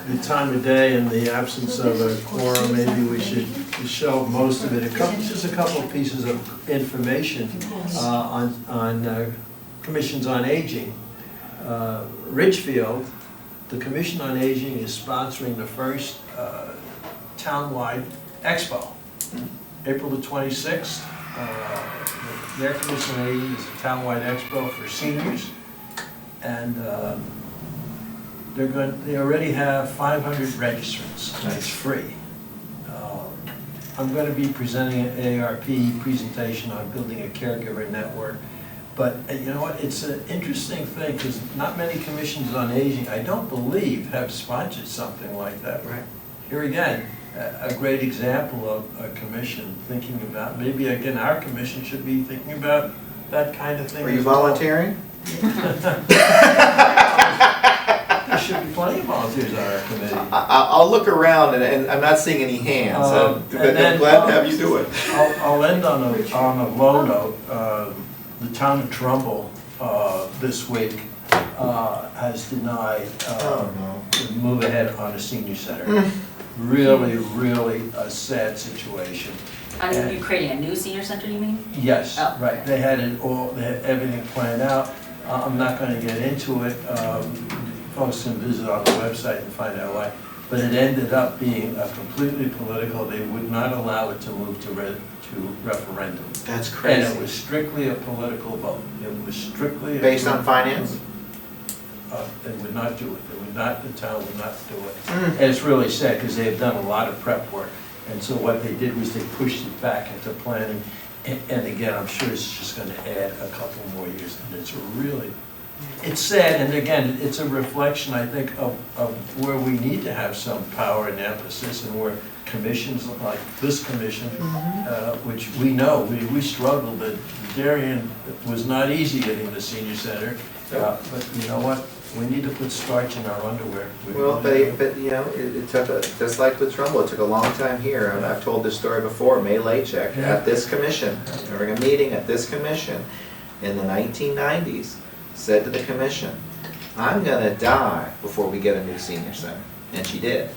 the time of day and the absence of a quorum, maybe we should shelve most of it. Just a couple of pieces of information on commissions on aging. Ridgefield, the Commission on Aging is sponsoring the first townwide expo, April the 26th. Their Commission on Aging is a townwide expo for seniors, and they already have 500 registrants, and it's free. I'm going to be presenting an ARP presentation on building a caregiver network, but you know what, it's an interesting thing, because not many commissions on aging, I don't believe, have sponsored something like that. Right. Here again, a great example of a commission thinking about, maybe again, our commission should be thinking about that kind of thing. Are you as well. volunteering? There should be plenty of volunteers on our committee. I'll look around, and I'm not seeing any hands, but I'm glad to have you do it. I'll end on a low note. The town of Trumbull this week has denied the move ahead on a senior center. Really, really a sad situation. Are you creating a new senior center, you mean? Yes, Oh, right. okay. They had everything planned out. I'm not going to get into it. Folks can visit on the website and find out why. But it ended up being a completely political. They would not allow it to move to referendum. That's crazy. And it was strictly a political vote. It was strictly Based on finance? They would not do it. The town would not do it. And it's really sad because they have done a lot of prep work. And so what they did was they pushed it back into planning. And again, I'm sure it's just going to add a couple more years. And it's a really It's sad, and again, it's a reflection, I think, of where we need to have some power and emphasis, and where commissions like this commission, which we know, we struggled, but Darien was not easy getting the senior center, but you know what? We need to put starch in our underwear. Well, but you know, it took, just like with Trumbull, it took a long time here. And I've told this story before. May Lachek, at this commission, during a meeting at this commission in the 1990s, said to the commission, I'm gonna die before we get a new senior center. And she did.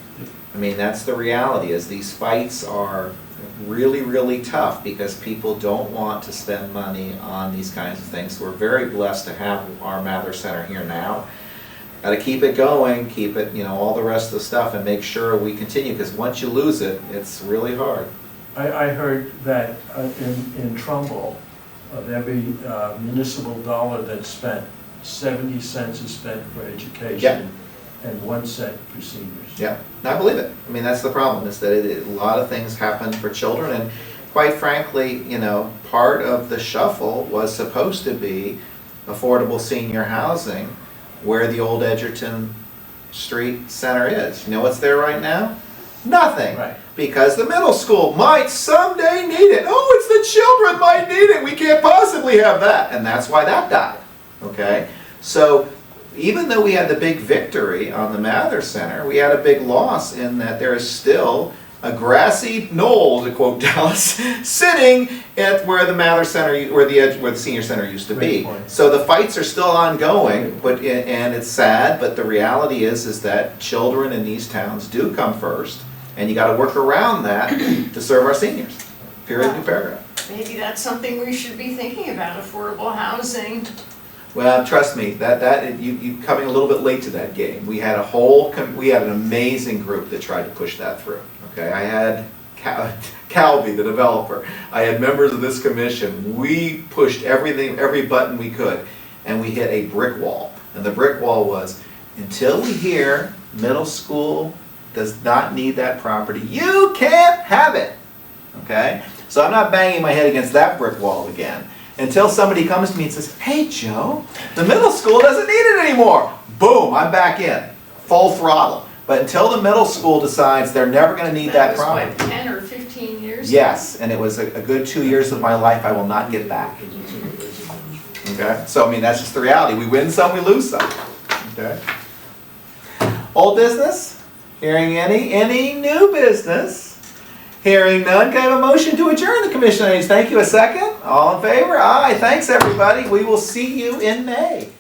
I mean, that's the reality, is these fights are really, really tough because people don't want to spend money on these kinds of things. We're very blessed to have our Mather Center here now. Got to keep it going, keep it, you know, all the rest of the stuff, and make sure we continue, because once you lose it, it's really hard. I heard that in Trumbull, of every municipal dollar that's spent, 70 cents is spent for education and 1 cent for seniors. Yeah, I believe it. I mean, that's the problem, is that a lot of things happen for children, and quite frankly, you know, part of the shuffle was supposed to be affordable senior housing where the old Edgerton Street Center is. You know what's there right now? Nothing. Right. Because the middle school might someday need it. Oh, it's the children might need it. We can't possibly have that. And that's why that died. Okay? So even though we had the big victory on the Mather Center, we had a big loss in that there is still a grassy knoll, to quote Dallas, sitting at where the Mather Center, where the senior center used to be. So the fights are still ongoing, but and it's sad. But the reality is that children in these towns do come first, and you got to work around that to serve our seniors. Period. New paragraph. Maybe that's something we should be thinking about, affordable housing. Well, trust me, you coming a little bit late to that game. We had we had an amazing group that tried to push that through. Okay, I had Calvi, the developer. I had members of this commission. We pushed everything, every button we could, and we hit a brick wall. And the brick wall was, until we hear middle school does not need that property, you can't have it. Okay, so I'm not banging my head against that brick wall again. Until somebody comes to me and says, hey Joe, the middle school doesn't need it anymore. Boom, I'm back in, full throttle. But until the middle school decides they're never going to need that property. That was what, 10 or 15 years? Yes, and it was a good 2 years of my life I will not get back. Okay, so I mean, that's just the reality. We win some, we lose some. Okay. Old business? Hearing any new business? Hearing none, can I have a motion to adjourn the commission? Thank you. A second? All in favor? Aye. Thanks, everybody. We will see you in May.